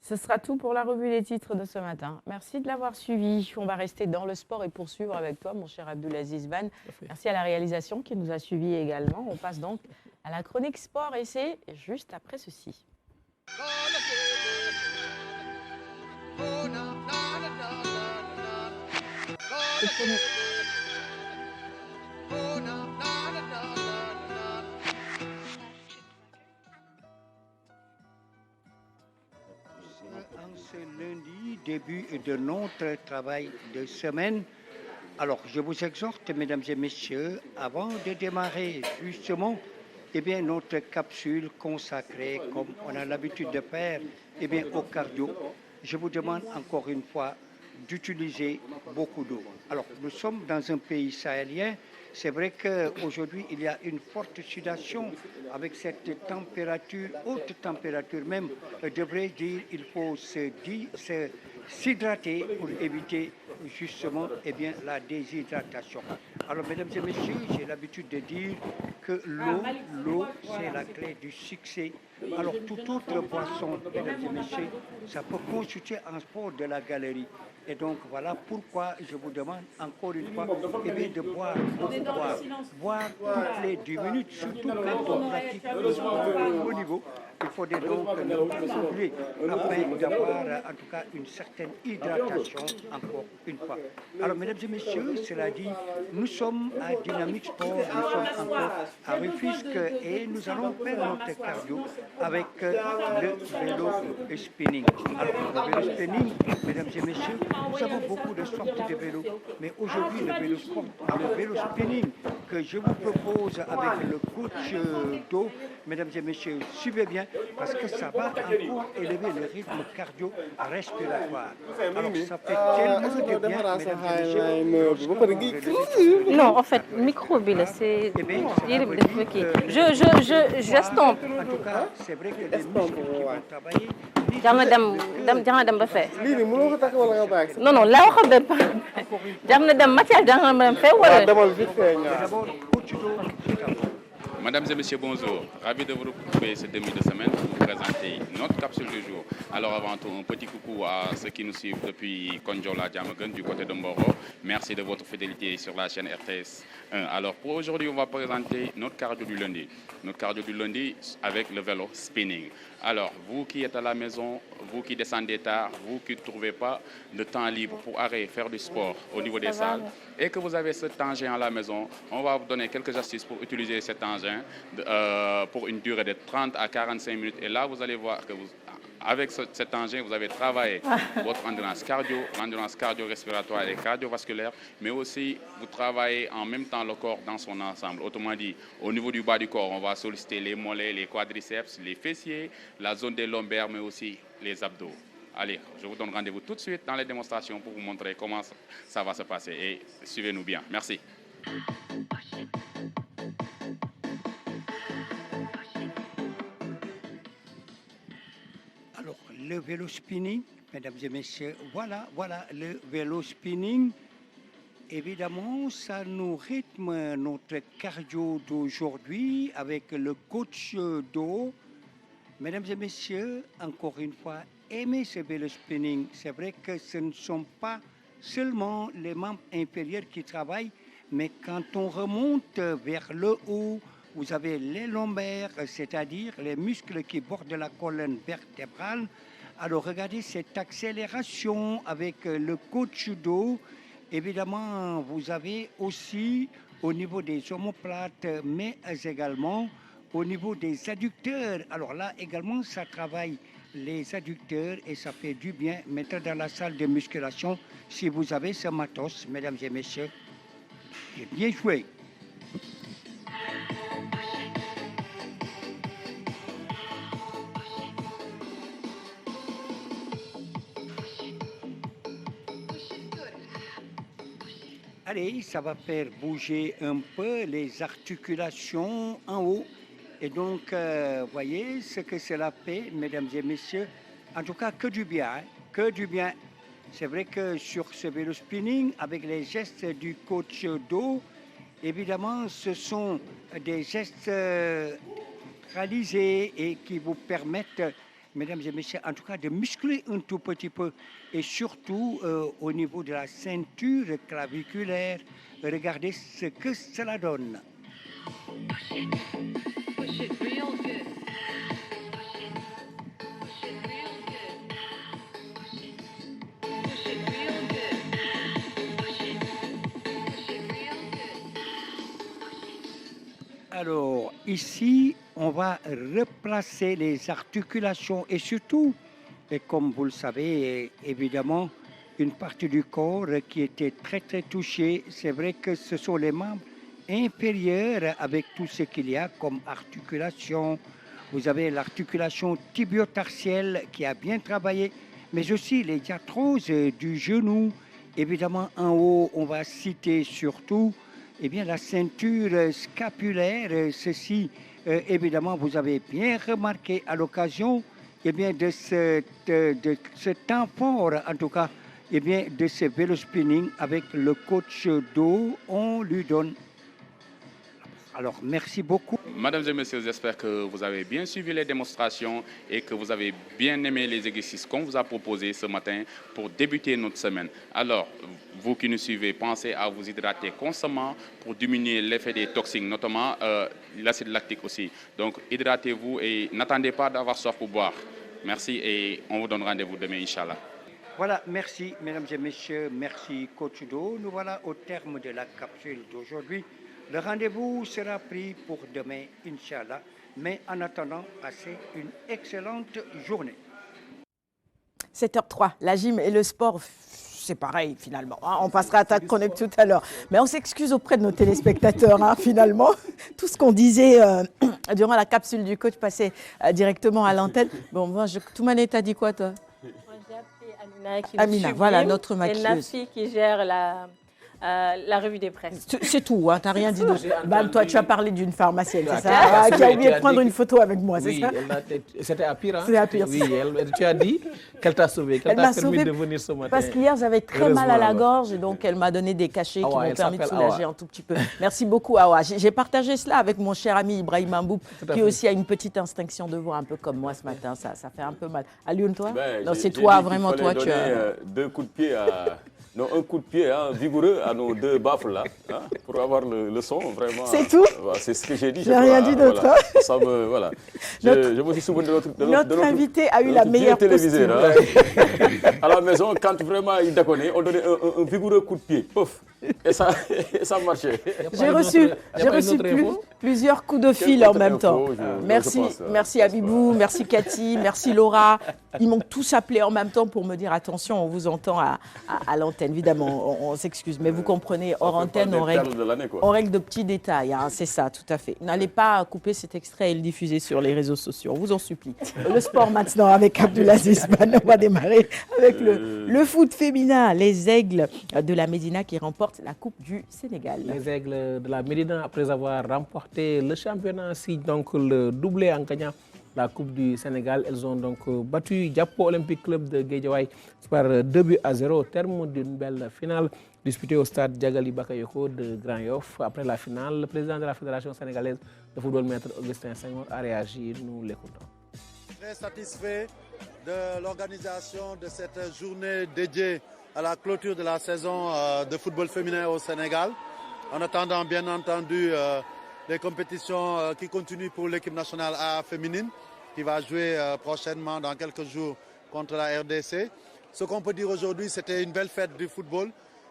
Speaker 2: Ce sera tout pour la revue des titres de ce matin. Merci de l'avoir suivi. On va rester dans le sport et poursuivre avec toi, mon cher Abdulaziz Ban. Merci à la réalisation qui nous a suivis également. On passe donc à la chronique sport et c'est juste après ceci.
Speaker 7: Ce lundi, début de notre travail de semaine. Alors, je vous exhorte, mesdames et messieurs, avant de démarrer justement notre capsule consacrée, comme on a l'habitude de faire, au cardio, je vous demande encore une fois d'utiliser beaucoup d'eau. Alors, nous sommes dans un pays sahélien. C'est vrai qu'aujourd'hui, il y a une forte sudation avec cette température, haute température même, devrais dire, il faut s'hydrater pour éviter justement la déshydratation. Alors, mesdames et messieurs, j'ai l'habitude de dire que l'eau, c'est la clé du succès. Alors, toute autre boisson, mesdames et messieurs, ça peut constituer un sport de la galerie. Et donc, voilà pourquoi je vous demande encore une fois de boire, boire toutes les 10 minutes, surtout quand on pratique le sport au niveau. Il faudrait donc nous oublier afin d'avoir en tout cas une certaine hydratation encore une fois. Alors, mesdames et messieurs, cela dit, nous sommes à Dynamique Sport, nous sommes encore à Rufisque et nous allons faire notre cardio avec le vélo spinning. Alors, le vélo spinning, mesdames et messieurs, nous avons beaucoup de sortes de vélos, mais aujourd'hui, le vélo spinning que je vous propose avec le coach d'eau, mesdames et messieurs, suivez bien, parce que ça va encore élever le rythme cardio-respiratoire. Alors, ça fait tellement de bien, mesdames et messieurs.
Speaker 5: Non, en fait, micro, c'est... Je estompe.
Speaker 7: En tout cas, c'est vrai que les muscles qui vont travailler...
Speaker 5: Non, là, on ne peut pas.
Speaker 8: Mesdames et messieurs, bonjour. Ravi de vous retrouver ce demi de semaine pour vous présenter notre capsule du jour. Alors avant tout, un petit coucou à ceux qui nous suivent depuis Konjola Diamaguène du côté de Mboro. Merci de votre fidélité sur la chaîne RTS 1. Alors pour aujourd'hui, on va présenter notre cardio du lundi. Notre cardio du lundi avec le vélo spinning. Alors, vous qui êtes à la maison, vous qui descendez tard, vous qui ne trouvez pas de temps libre pour aller faire du sport au niveau des salles et que vous avez cet engin à la maison, on va vous donner quelques astuces pour utiliser cet engin pour une durée de 30 à 45 minutes. Et là, vous allez voir que avec cet engin, vous avez travaillé votre endurance cardio, l'endurance cardio-respiratoire et cardiovasculaire, mais aussi vous travaillez en même temps le corps dans son ensemble. Autrement dit, au niveau du bas du corps, on va solliciter les mollets, les quadriceps, les fessiers, la zone des lombaires, mais aussi les abdos. Allez, je vous donne rendez-vous tout de suite dans les démonstrations pour vous montrer comment ça va se passer. Et suivez-nous bien. Merci.
Speaker 7: Alors, le vélo spinning, mesdames et messieurs, voilà le vélo spinning. Évidemment, ça nous rythme notre cardio d'aujourd'hui avec le coach d'eau. Mesdames et messieurs, encore une fois, aimez ce vélo spinning. C'est vrai que ce ne sont pas seulement les membres inférieurs qui travaillent, mais quand on remonte vers le haut, vous avez les lombaires, c'est-à-dire les muscles qui bordent la colonne vertébrale. Alors regardez cette accélération avec le coach d'eau. Évidemment, vous avez aussi au niveau des omoplates, mais également au niveau des adducteurs. Alors là également, ça travaille les adducteurs et ça fait du bien. Maintenant dans la salle de musculation, si vous avez ce matos, mesdames et messieurs, bien joué. Allez, ça va faire bouger un peu les articulations en haut. Et donc, voyez ce que cela fait, mesdames et messieurs. En tout cas, que du bien, hein, que du bien. C'est vrai que sur ce vélo spinning, avec les gestes du coach d'eau, évidemment, ce sont des gestes réalisés et qui vous permettent, mesdames et messieurs, en tout cas de muscler un tout petit peu. Et surtout, au niveau de la ceinture claviculaire, regardez ce que cela donne. Alors, ici, on va replacer les articulations et surtout, et comme vous le savez, évidemment, une partie du corps qui était très touchée. C'est vrai que ce sont les membres inférieurs avec tout ce qu'il y a comme articulation. Vous avez l'articulation tibio-tarsielle qui a bien travaillé, mais aussi les diarthroses du genou. Évidemment, en haut, on va citer surtout la ceinture scapulaire. Ceci, évidemment, vous avez bien remarqué à l'occasion de ce temps fort, en tout cas, de ce vélo spinning avec le coach d'eau, on lui donne. Alors, merci beaucoup.
Speaker 8: Mesdames et messieurs, j'espère que vous avez bien suivi les démonstrations et que vous avez bien aimé les exercices qu'on vous a proposés ce matin pour débuter notre semaine. Alors, vous qui nous suivez, pensez à vous hydrater constamment pour diminuer l'effet des toxines, notamment l'acide lactique aussi. Donc, hydratez-vous et n'attendez pas d'avoir soif pour boire. Merci et on vous donne rendez-vous demain, Inch'Allah.
Speaker 7: Voilà, merci mesdames et messieurs, merci coach d'eau. Nous voilà au terme de la capsule d'aujourd'hui. Le rendez-vous sera pris pour demain, Inch'Allah. Mais en attendant, passez une excellente journée.
Speaker 2: 7h03, la gym et le sport, c'est pareil finalement. On passera à Attack Connect tout à l'heure. Mais on s'excuse auprès de nos téléspectateurs, finalement. Tout ce qu'on disait durant la capsule du coach passait directement à l'antenne. Bon, moi, Toumane, t'as dit quoi, toi?
Speaker 5: Moi, j'ai appelé Amina qui
Speaker 2: Amina,
Speaker 5: sublime,
Speaker 2: voilà, notre maquilleuse.
Speaker 5: Et Nafi qui gère la revue des presses.
Speaker 2: C'est tout, t'as rien dit d'autre. Toi, tu as parlé d'une pharmacienne, c'est ça? Qui a oublié de prendre une photo avec moi, c'est ça?
Speaker 3: C'était à pire.
Speaker 2: C'est à pire.
Speaker 3: Oui, tu as dit qu'elle t'a sauvé, qu'elle t'a permis de venir ce matin.
Speaker 2: Parce qu'hier, j'avais très mal à la gorge, donc elle m'a donné des cachets qui m'ont permis de soulager un tout petit peu. Merci beaucoup, Awa. J'ai partagé cela avec mon cher ami Ibrahim Amboub, qui aussi a une petite instinction de voix, un peu comme moi ce matin. Ça fait un peu mal. Alioune, toi? Non, c'est toi, vraiment, toi.
Speaker 4: Tu as 2 coups de pied à... Non, un coup de pied vigoureux à nos deux baffles là, hein, pour avoir le son vraiment.
Speaker 2: C'est tout?
Speaker 4: C'est ce que j'ai dit.
Speaker 2: J'ai rien dit d'autre.
Speaker 4: Voilà. Ça me, voilà. Je me suis souvenu de
Speaker 2: notre invité a eu la meilleure posture.
Speaker 4: Hein. À la maison, quand vraiment il déconnait, on donnait un vigoureux coup de pied. Pouf. Et ça marchait.
Speaker 2: J'ai reçu plusieurs coups de fil en même temps. Merci Abibou, merci Cathy, merci Laura. Ils m'ont tous appelé en même temps pour me dire attention, on vous entend à l'antenne. Évidemment, on s'excuse, mais vous comprenez, hors antenne, on règle de petits détails. Hein, c'est ça, tout à fait. N'allez pas couper cet extrait et le diffuser sur les réseaux sociaux, on vous en supplie. Le sport maintenant avec Abdulaziz Ban. On va démarrer avec le foot féminin. Les Aigles de la Médina qui remportent la Coupe du Sénégal.
Speaker 3: Les Aigles de la Médina, après avoir remporté le championnat, signent donc le doublé en gagnant la Coupe du Sénégal. Elles ont donc battu Diapo Olympique Club de Guédiawaye par 2-0 au terme d'une belle finale disputée au stade Diagali Bakayoko de Grand Yoff. Après la finale, le président de la Fédération sénégalaise de football, maître Augustin Senghor, a réagi. Nous l'écoutons.
Speaker 9: Très satisfait de l'organisation de cette journée dédiée à la clôture de la saison de football féminin au Sénégal. En attendant bien entendu les compétitions qui continuent pour l'équipe nationale A féminine qui va jouer prochainement dans quelques jours contre la RDC. Ce qu'on peut dire aujourd'hui, c'était une belle fête du football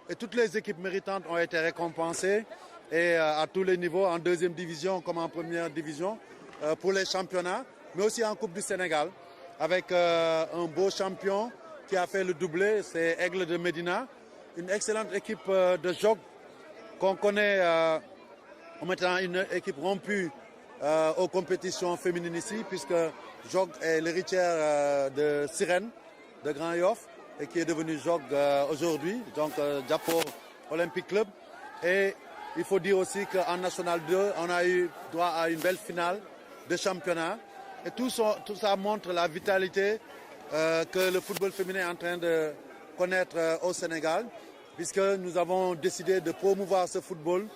Speaker 9: et toutes les équipes méritantes ont été récompensées et à tous les niveaux, en deuxième division comme en première division pour les championnats, mais aussi en Coupe du Sénégal avec un beau champion qui a fait le doublé, c'est Aigle de Médina, une excellente équipe de jog qu'on connaît en étant une équipe rompue aux compétitions féminines ici, puisque Jog est l'héritière de Sirène, de Grand Yoff, et qui est devenue Jog aujourd'hui, donc Diapo Olympique Club. Et il faut dire aussi qu'en National 2, on a eu droit à une belle finale de championnat. Et tout ça montre la vitalité que le football féminin est en train de connaître au Sénégal, puisque nous avons décidé de promouvoir ce football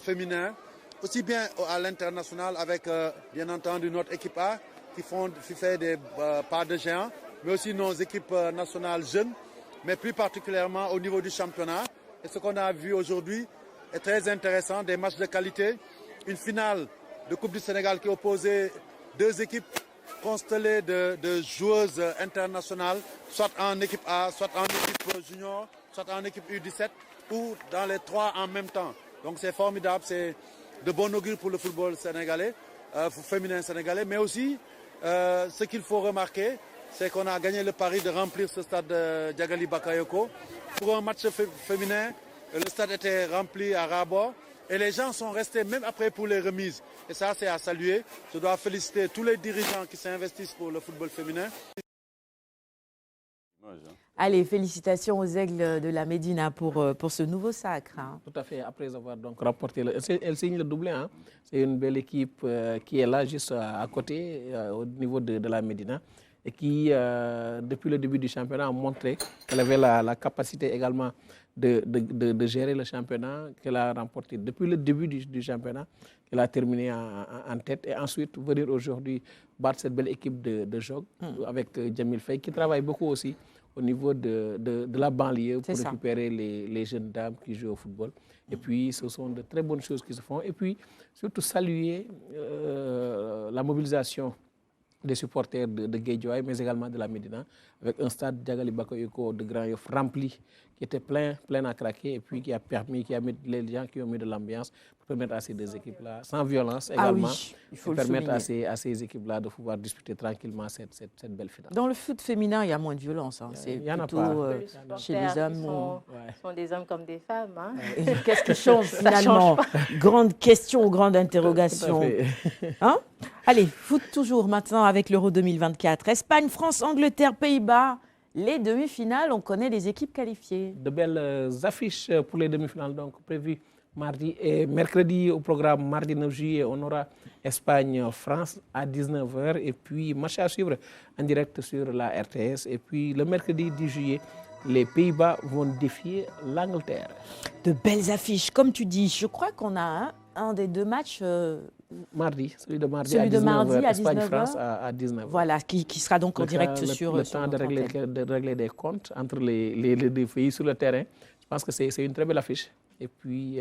Speaker 9: féminin, aussi bien à l'international avec bien entendu notre équipe A qui fait des pas de géant, mais aussi nos équipes nationales jeunes, mais plus particulièrement au niveau du championnat. Et ce qu'on a vu aujourd'hui est très intéressant, des matchs de qualité, une finale de Coupe du Sénégal qui opposait deux équipes constellées de joueuses internationales, soit en équipe A, soit en équipe junior, soit en équipe U17, ou dans les trois en même temps. Donc c'est formidable, c'est de bon augure pour le football sénégalais, féminin sénégalais, mais aussi ce qu'il faut remarquer, c'est qu'on a gagné le pari de remplir ce stade de Diagali Bakayoko. Pour un match féminin, le stade était rempli à ras-bord et les gens sont restés même après pour les remises. Et ça, c'est à saluer. Je dois féliciter tous les dirigeants qui s'investissent pour le football féminin.
Speaker 2: Allez, félicitations aux Aigles de la Médina pour ce nouveau sacre. Hein.
Speaker 3: Tout à fait, après avoir donc remporté, elle signe le doublé. Hein. C'est une belle équipe qui est là juste à côté, au niveau de la Médina, et qui, depuis le début du championnat, a montré qu'elle avait la capacité également de gérer le championnat, qu'elle a remporté depuis le début du championnat, qu'elle a terminé en tête, et ensuite venir aujourd'hui battre cette belle équipe de Jog avec Djamil Faye, qui travaille beaucoup aussi au niveau de la banlieue pour récupérer les jeunes dames qui jouent au football. Et puis, ce sont de très bonnes choses qui se font. Et puis, surtout saluer la mobilisation des supporters de Guédiawaye, mais également de la Médina, avec un stade Diagali Bakayoko de Grand Yoff rempli, qui était plein à craquer, et puis qui a mis les gens qui ont mis de l'ambiance pour permettre à ces deux équipes-là, sans violence également,
Speaker 2: il faut
Speaker 3: permettre à ces équipes-là de pouvoir disputer tranquillement cette belle finale.
Speaker 2: Dans le foot féminin, il y a moins de violence. Hein. C'est plutôt chez les hommes.
Speaker 5: Sont des hommes comme des femmes. Hein.
Speaker 2: Qu'est-ce qui change finalement? Grande question, grande interrogation. Hein? Allez, foot toujours maintenant avec l'Euro 2024. Espagne, France, Angleterre, Pays-Bas. Les demi-finales, on connaît les équipes qualifiées.
Speaker 3: De belles affiches pour les demi-finales, donc prévues mardi et mercredi au programme. Mardi 9 juillet, on aura Espagne-France à 19h. Et puis, match à suivre en direct sur la RTS. Et puis, le mercredi 10 juillet, les Pays-Bas vont défier l'Angleterre.
Speaker 2: De belles affiches, comme tu dis. Je crois qu'on a un des deux matchs...
Speaker 3: Mardi, celui de mardi à 19h, Espagne-France à 19h.
Speaker 2: Voilà, qui sera donc en direct sur...
Speaker 3: Le temps de régler des comptes entre les deux pays sur le terrain. Je pense que c'est une très belle affiche. Et puis,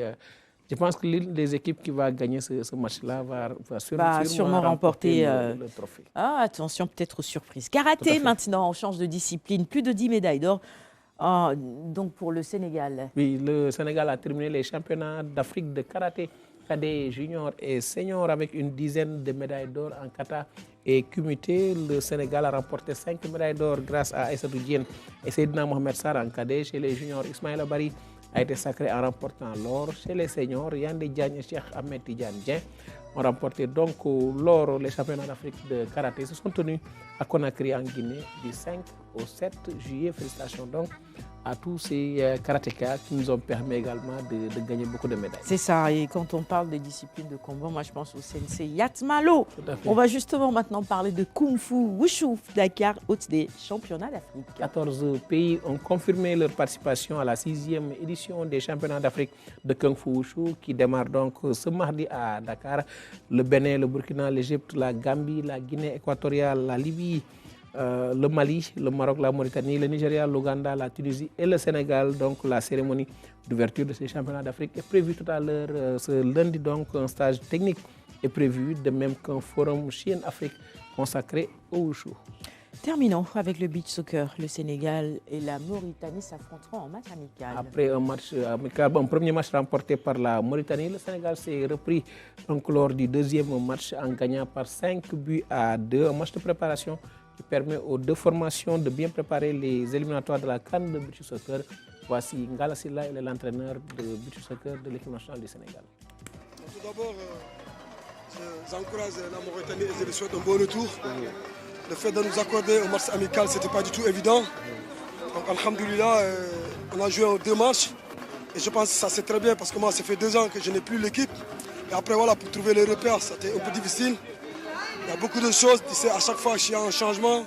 Speaker 3: je pense que l'une des équipes qui va gagner ce match-là va sûrement remporter le trophée.
Speaker 2: Ah, attention, peut-être aux surprises. Karaté, maintenant, on change de discipline. Plus de 10 médailles d'or. Donc, pour le Sénégal.
Speaker 3: Oui, le Sénégal a terminé les championnats d'Afrique de karaté, cadet, junior et senior avec une dizaine de médailles d'or en kata et kumité. Le Sénégal a remporté 5 médailles d'or grâce à Aïssatou Diène et Seydina Mohamed Sarr en cadet. Chez les juniors, Ismaïla Bari a été sacré en remportant l'or. Chez les seniors, Yandé Diagne et Cheikh Ahmed Tidiane Dieng ont remporté donc l'or. Les championnats d'Afrique de karaté se sont tenus à Conakry en Guinée du 5 au 7 juillet. Félicitations donc à tous ces karatékas qui nous ont permis également de gagner beaucoup de médailles.
Speaker 2: C'est ça, et quand on parle des disciplines de combat, moi je pense au sensei Yatmalo. On va justement maintenant parler de Kung Fu Wushu Dakar, hôte des championnats d'Afrique.
Speaker 3: 14 pays ont confirmé leur participation à la 6e édition des championnats d'Afrique de Kung Fu Wushu qui démarre donc ce mardi à Dakar. Le Bénin, le Burkina, l'Égypte, la Gambie, la Guinée équatoriale, la Libye, le Mali, le Maroc, la Mauritanie, le Nigeria, l'Ouganda, la Tunisie et le Sénégal. Donc la cérémonie d'ouverture de ces championnats d'Afrique est prévue tout à l'heure ce lundi. Donc un stage technique est prévu, de même qu'un forum Chine-Afrique consacré au Wushu.
Speaker 2: Terminons avec le beach soccer. Le Sénégal et la Mauritanie s'affronteront en match amical.
Speaker 3: Après un match amical, un premier match remporté par la Mauritanie, le Sénégal s'est repris donc lors du deuxième match en gagnant par 5 buts à 2. Un match de préparation qui permet aux deux formations de bien préparer les éliminatoires de la CAN de beach soccer. Voici Ngala Sylla, il est l'entraîneur de beach soccer de l'équipe nationale du Sénégal.
Speaker 10: Tout d'abord, j'encourage la Mauritanie et je lui souhaite un bon retour. Le fait de nous accorder un match amical, ce n'était pas du tout évident. Donc, alhamdoulilah, on a joué 2 matchs. Et je pense que ça c'est très bien parce que moi, ça fait 2 ans que je n'ai plus l'équipe. Et après, voilà, pour trouver les repères, c'était un peu difficile. Il y a beaucoup de choses. Tu sais, à chaque fois qu'il y a un changement,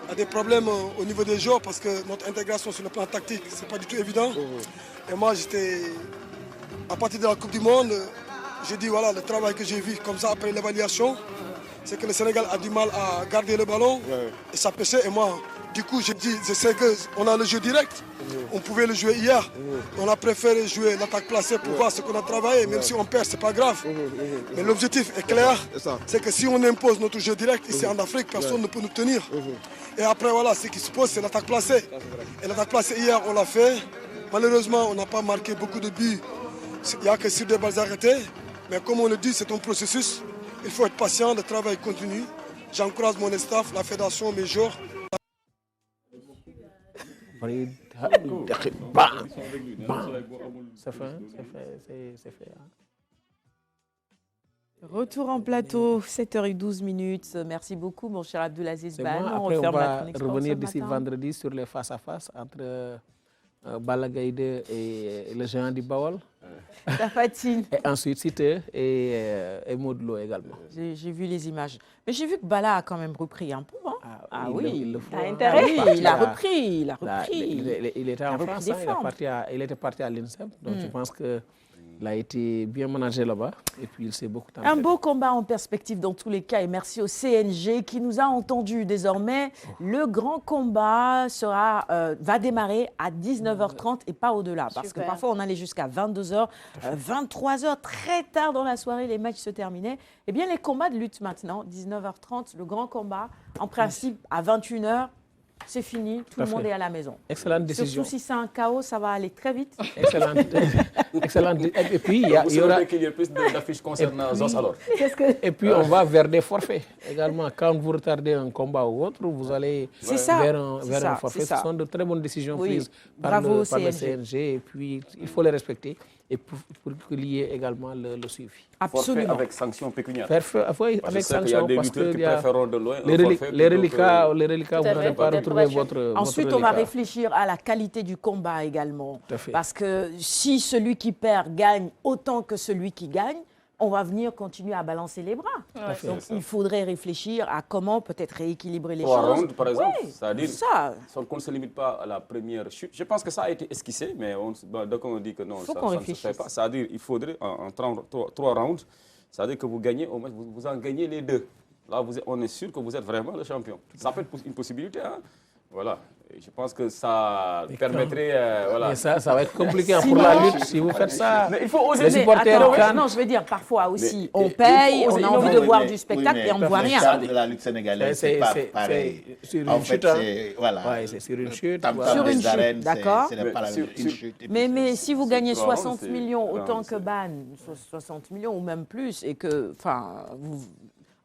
Speaker 10: il y a des problèmes au niveau des joueurs parce que notre intégration sur le plan tactique, ce n'est pas du tout évident. Et moi, à partir de la Coupe du Monde, j'ai dit, voilà, le travail que j'ai vu comme ça après l'évaluation, c'est que le Sénégal a du mal à garder le ballon et ça pêchait. Et moi, du coup, j'ai dit, je sais qu'on a le jeu direct, on pouvait le jouer hier. On a préféré jouer l'attaque placée pour voir ce qu'on a travaillé, même si on perd, c'est pas grave. Mais l'objectif est clair, c'est que si on impose notre jeu direct ici en Afrique, personne ne peut nous tenir. Et après, voilà, ce qui se pose, c'est l'attaque placée. Et l'attaque placée, hier, on l'a fait. Malheureusement, on n'a pas marqué beaucoup de buts. Il n'y a que sur des balles arrêtées. Mais comme on le dit, c'est un processus. Il faut être patient, le travail continue. J'encourage mon staff, la fédération, mes joueurs.
Speaker 3: C'est fait.
Speaker 2: Retour en plateau, 7h12. Merci beaucoup, mon cher Abdelaziz Ban.
Speaker 3: Après, on va revenir d'ici vendredi sur les face-à-face entre Balla Gaye 2 et le géant du Bawol.
Speaker 2: Tafatine.
Speaker 3: Et ensuite, Siteu et Modou Lo également.
Speaker 2: J'ai vu les images. Mais j'ai vu que Balla a quand même repris un peu. Hein?
Speaker 3: Il
Speaker 2: a repris.
Speaker 3: Il était en France, il était parti à l'INSEP. Donc je pense que il a été bien managé là-bas et puis il s'est beaucoup amélioré.
Speaker 2: Un beau combat en perspective dans tous les cas et merci au CNG qui nous a entendus désormais. Le grand combat va démarrer à 19h30 et pas au-delà parce que parfois on allait jusqu'à 22h, 23h, très tard dans la soirée, les matchs se terminaient. Eh bien les combats de lutte maintenant, 19h30, le grand combat, en principe à 21h. C'est fini, tout le monde est à la maison.
Speaker 3: Excellente décision.
Speaker 2: Surtout si c'est un chaos, ça va aller très vite.
Speaker 3: Excellente. Et puis, il y aura
Speaker 4: qu'il y ait plus d'affiches concernant Zos alors.
Speaker 3: Et puis, on va vers des forfaits également. Quand vous retardez un combat ou autre, vous allez vers un forfait. Ce sont de très bonnes décisions prises par le CNG. Et puis, il faut les respecter. Et pour qu'il y ait également le suivi.
Speaker 4: Absolument. Forfait avec sanction pécuniaire.
Speaker 3: Avec sanction, parce qu'il y a
Speaker 4: de loin
Speaker 3: les reliquats, vous n'allez pas retrouver votre
Speaker 2: Ensuite, on va réfléchir à la qualité du combat également. Parce que si celui qui perd gagne autant que celui qui gagne, on va venir continuer à balancer les bras. Donc, il faudrait réfléchir à comment peut-être rééquilibrer les choses.
Speaker 4: 3 rounds, par exemple. C'est-à-dire, qu'on ne se limite pas à la première chute. Je pense que ça a été esquissé, mais donc on dit que non, ça ne se fait pas. C'est-à-dire qu'il faudrait, en 3 rounds, c'est-à-dire que vous gagnez, au moins, vous en gagnez les 2. Là, on est sûr que vous êtes vraiment le champion. Ça peut être une possibilité, hein? Voilà. Je pense que ça permettrait... voilà.
Speaker 3: Mais ça va être compliqué pour la lutte si vous faites ça.
Speaker 2: Mais il faut oser.
Speaker 3: Les supporters
Speaker 2: non, je veux dire, parfois aussi, on paye, on a envie de voir du spectacle et on ne voit rien.
Speaker 6: De la lutte sénégalaise, c'est pas pareil.
Speaker 3: Sur une chute.
Speaker 6: C'est
Speaker 3: sur une chute.
Speaker 2: Sur une chute, d'accord.
Speaker 6: Mais
Speaker 2: si vous gagnez 60 millions autant que Ban, 60 millions ou même plus, et que,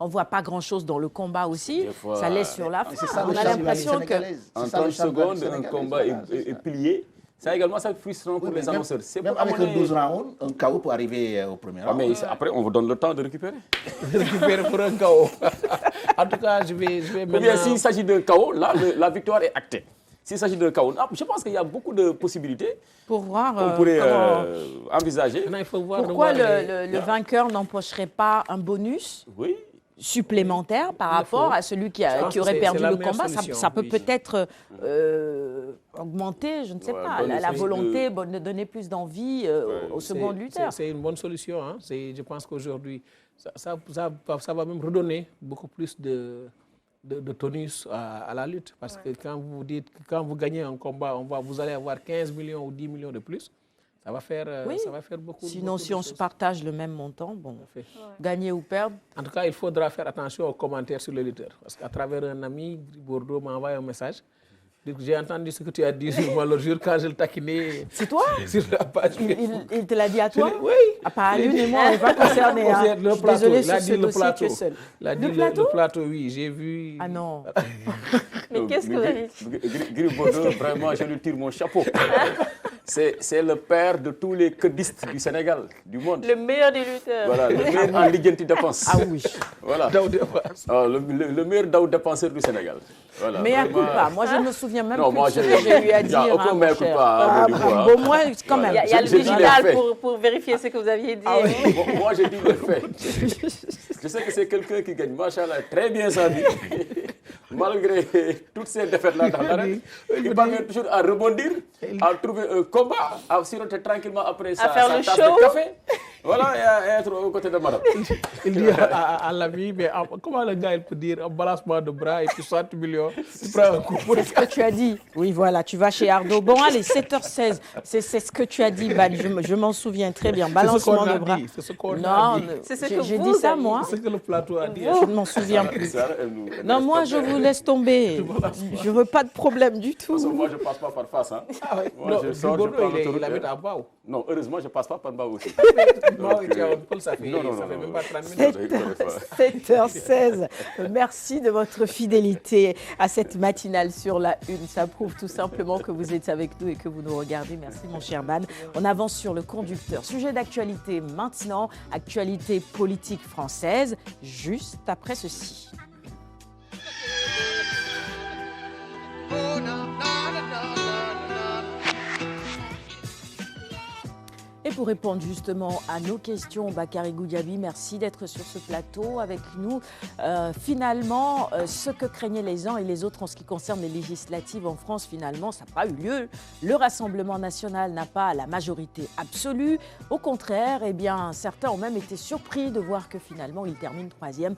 Speaker 2: on ne voit pas grand-chose dans le combat aussi, ça laisse sur la fin. On a l'impression que...
Speaker 4: En 30 secondes, un combat est plié. C'est également ça frustrant pour les annonceurs.
Speaker 6: Même avec 12 rounds, un KO pour arriver au premier round.
Speaker 4: Mais après, on vous donne le temps de récupérer.
Speaker 3: Récupérer pour un KO. En tout cas, je vais maintenant...
Speaker 4: Ou bien s'il s'agit d'un KO, là, la victoire est actée. S'il s'agit d'un KO, je pense qu'il y a beaucoup de possibilités
Speaker 2: pour voir
Speaker 4: qu'on pourrait envisager.
Speaker 3: Il faut voir
Speaker 2: pourquoi le vainqueur n'empocherait pas un bonus supplémentaire par rapport à celui qui aurait perdu le combat. Ça peut peut-être augmenter, je ne sais pas, la volonté de donner plus d'envie au second lutteur.
Speaker 3: C'est une bonne solution. Hein. Je pense qu'aujourd'hui, ça va même redonner beaucoup plus de tonus à la lutte. Parce que quand vous gagnez un combat, vous allez avoir 15 millions ou 10 millions de plus. Ça va faire beaucoup.
Speaker 2: Sinon, si on se partage le même montant, gagner ou perdre.
Speaker 3: En tout cas, il faudra faire attention aux commentaires sur les lutteurs. Parce qu'à travers un ami, Bordeaux m'a envoyé un message. J'ai entendu ce que tu as dit sur moi l'autre jour quand je le taquinais.
Speaker 2: C'est toi?
Speaker 3: Sur la page.
Speaker 2: Il te l'a dit à toi?
Speaker 3: Oui.
Speaker 2: Pas à lui et moi, on n'est pas concernés.
Speaker 3: Le plateau,
Speaker 2: désolé,
Speaker 3: il a dit le plateau.
Speaker 2: Le
Speaker 3: plateau, oui, j'ai vu.
Speaker 2: Ah non.
Speaker 5: Mais qu'est-ce que vous avez dit?
Speaker 4: Gris Bordeaux, vraiment, je lui tire mon chapeau. C'est le père de tous les quedistes du Sénégal, du monde.
Speaker 5: Le meilleur des lutteurs.
Speaker 4: Voilà, le meilleur en Ligue dépense.
Speaker 2: Ah oui.
Speaker 4: Voilà. Le meilleur Daoud dépenseur du Sénégal. Voilà,
Speaker 2: mais écoute pas, moi je ne me souviens même plus
Speaker 4: moi,
Speaker 2: de ce que j'ai eu à dire.
Speaker 4: Il n'y a aucun mais pas.
Speaker 2: Bon, moi, quand même.
Speaker 5: Il y a le digital pour vérifier ce que vous aviez dit.
Speaker 4: Moi, j'ai dit le fait. Je sais que c'est quelqu'un qui gagne, machallah, très bien sa vie. Malgré toutes ces défaites-là dans l'arène, il parvient toujours à rebondir, à trouver un combat, à siroter tranquillement après sa tasse de café. Voilà, et à être aux côtés de madame.
Speaker 3: Il dit à l'ami, mais comment le gars il peut dire un balancement de bras et puis 60 millions, tu prends un coup pour...
Speaker 2: C'est ce que tu as dit. Oui, voilà, tu vas chez Ardo. Bon, allez, 7h16, c'est ce que tu as dit, Ban, je m'en souviens très bien. Balancement de bras.
Speaker 3: C'est ce qu'on a dit.
Speaker 5: C'est ce que
Speaker 2: j'ai dit ça, moi.
Speaker 3: C'est ce que le plateau a dit.
Speaker 2: Je ne m'en souviens plus. Non, moi, je vous laisse tomber. Je ne veux pas de problème du tout.
Speaker 4: Moi, je ne passe pas par face. Hein.
Speaker 3: Moi, je sors, il habite à Bao.
Speaker 4: Non, heureusement, je ne passe pas par Bao aussi.
Speaker 3: Ça fait même pas 30 minutes.
Speaker 2: 7h16. Merci de votre fidélité à cette matinale sur la Une. Ça prouve tout simplement que vous êtes avec nous et que vous nous regardez. Merci mon cher Ban. On avance sur le conducteur. Sujet d'actualité maintenant, actualité politique française, juste après ceci. Et pour répondre justement à nos questions, Bakary Goudiaby, merci d'être sur ce plateau avec nous. Finalement, ce que craignaient les uns et les autres en ce qui concerne les législatives en France, finalement, ça n'a pas eu lieu. Le Rassemblement national n'a pas la majorité absolue. Au contraire, eh bien, certains ont même été surpris de voir que finalement, il termine 3e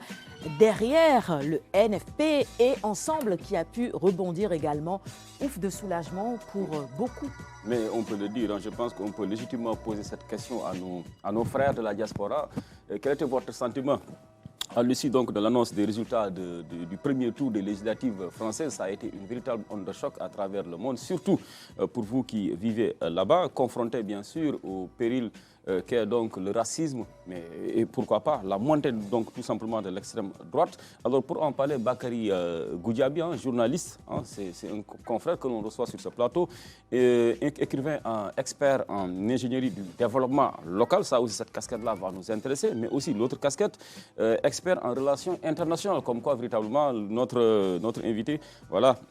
Speaker 2: derrière le NFP et Ensemble qui a pu rebondir également. Ouf de soulagement pour beaucoup.
Speaker 4: Mais on peut le dire, je pense qu'on peut légitimement poser cette question à nos frères de la diaspora. Quel était votre sentiment à l'issue donc de l'annonce des résultats du premier tour des législatives françaises? Ça a été une véritable onde de choc à travers le monde, surtout pour vous qui vivez là-bas, confrontés bien sûr au péril qu'est donc le racisme, et pourquoi pas la montée donc tout simplement de l'extrême droite. Alors pour en parler, Bakary Goudiaby, journaliste, c'est un confrère que l'on reçoit sur ce plateau, écrivain, expert en ingénierie du développement local, ça aussi cette casquette-là va nous intéresser, mais aussi l'autre casquette, expert en relations internationales, comme quoi véritablement notre invité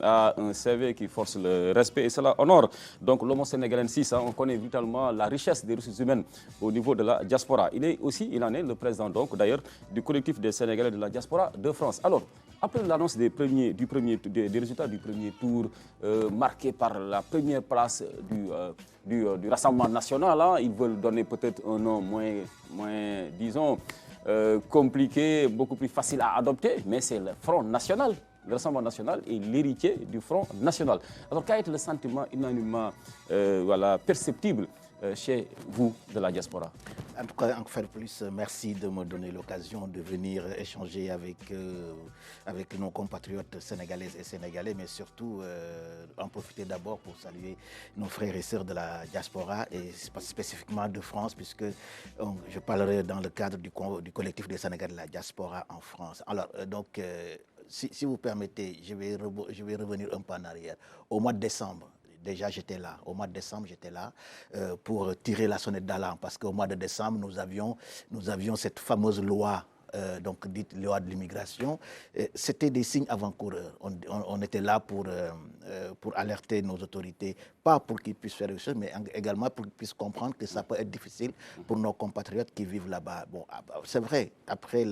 Speaker 4: a un CV qui force le respect et cela honore. Donc l'homo sénégalensis, on connaît véritablement la richesse des ressources humaines au niveau de la diaspora. Il en est le président donc d'ailleurs du collectif des Sénégalais de la diaspora de France. Alors, après l'annonce des résultats du premier tour, marqué par la première place du Rassemblement national, ils veulent donner peut-être un nom moins disons, compliqué, beaucoup plus facile à adopter, mais c'est le Front national le Rassemblement national est l'héritier du Front national. Alors, quel est le sentiment unanimement perceptible chez vous de la diaspora?
Speaker 6: En tout cas, en fait, plus, merci de me donner l'occasion de venir échanger avec nos compatriotes sénégalaises et sénégalais, mais surtout en profiter d'abord pour saluer nos frères et sœurs de la diaspora et spécifiquement de France, puisque je parlerai dans le cadre du collectif des Sénégalais de la diaspora en France. Alors, si vous permettez, je vais revenir un peu en arrière. Au mois de décembre, déjà, j'étais là. Au mois de décembre, j'étais là pour tirer la sonnette d'alarme parce qu'au mois de décembre, nous avions cette fameuse loi, donc dite loi de l'immigration. C'était des signes avant-coureurs. On était là pour alerter nos autorités, pas pour qu'ils puissent faire des choses, mais également pour qu'ils puissent comprendre que ça peut être difficile pour nos compatriotes qui vivent là-bas. Bon, c'est vrai, après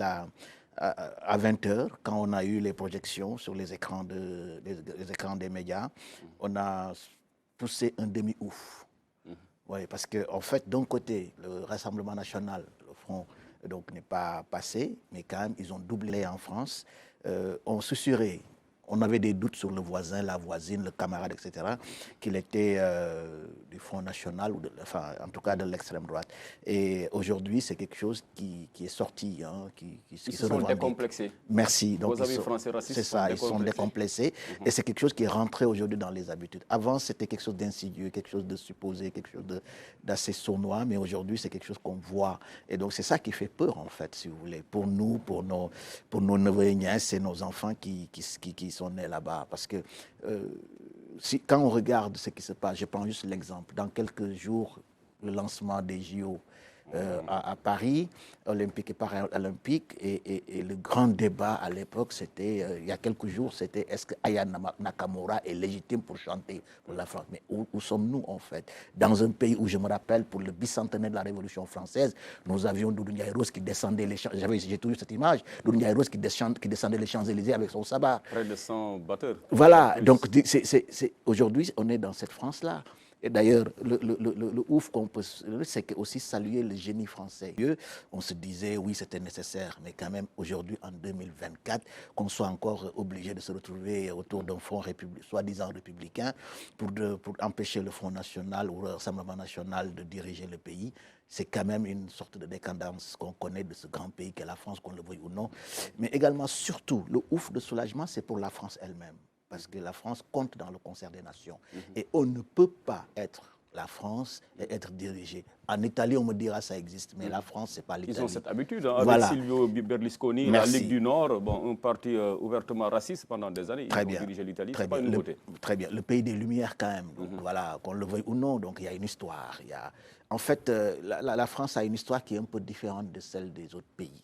Speaker 6: à 20h, quand on a eu les projections sur les écrans des médias, on a poussé un demi-ouf. Oui, parce qu'en fait, d'un côté, le Rassemblement national, le Front, donc n'est pas passé, mais quand même, ils ont doublé en France. On susurrait. On avait des doutes sur le voisin, la voisine, le camarade, etc., qu'il était du Front National, ou en tout cas de l'extrême droite. Et aujourd'hui, c'est quelque chose qui est sorti, qui se
Speaker 4: sont décomplexés.
Speaker 6: Merci. Donc,
Speaker 4: vos amis français racistes,
Speaker 6: c'est ça, ils sont décomplexés. Et c'est quelque chose qui est rentré aujourd'hui dans les habitudes. Avant, c'était quelque chose d'insidieux, quelque chose de supposé, quelque chose d'assez sournois, mais aujourd'hui, c'est quelque chose qu'on voit. Et donc, c'est ça qui fait peur, en fait, si vous voulez, pour nous, pour nos neveux et nièces et nos enfants qui sont nés là-bas. Parce que quand on regarde ce qui se passe, je prends juste l'exemple, dans quelques jours, le lancement des JO à Paris, olympique et paralympique, et le grand débat à l'époque, c'était, il y a quelques jours, c'était est-ce que Aya Nakamura est légitime pour chanter pour la France? Mais où sommes-nous en fait? Dans un pays où, je me rappelle, pour le bicentenaire de la Révolution française, nous avions Doudou Ndiaye Rose qui descendait les champs, j'ai toujours cette image, Doudou Ndiaye Rose qui descendait les Champs-Élysées avec son sabbat.
Speaker 4: Près de 100 batteurs.
Speaker 6: Voilà, donc aujourd'hui, on est dans cette France-là. Et d'ailleurs, le ouf qu'on peut, c'est aussi saluer le génie français. On se disait, oui, c'était nécessaire, mais quand même, aujourd'hui, en 2024, qu'on soit encore obligé de se retrouver autour d'un front soi-disant républicain pour empêcher le Front National ou le Rassemblement National de diriger le pays, c'est quand même une sorte de décadence qu'on connaît de ce grand pays qu'est la France, qu'on le veuille ou non. Mais également, surtout, le ouf de soulagement, c'est pour la France elle-même. Parce que la France compte dans le concert des nations. Et on ne peut pas être la France et être dirigé. En Italie, on me dira ça existe, mais la France, c'est pas l'Italie.
Speaker 4: Ils ont cette habitude, avec Silvio Berlusconi, la Ligue du Nord, un parti ouvertement raciste pendant des années. Ils ont dirigé l'Italie, c'est pas une nouveauté.
Speaker 6: Très bien, le pays des Lumières quand même, donc, voilà, qu'on le veuille ou non, donc il y a une histoire. En fait, la France a une histoire qui est un peu différente de celle des autres pays.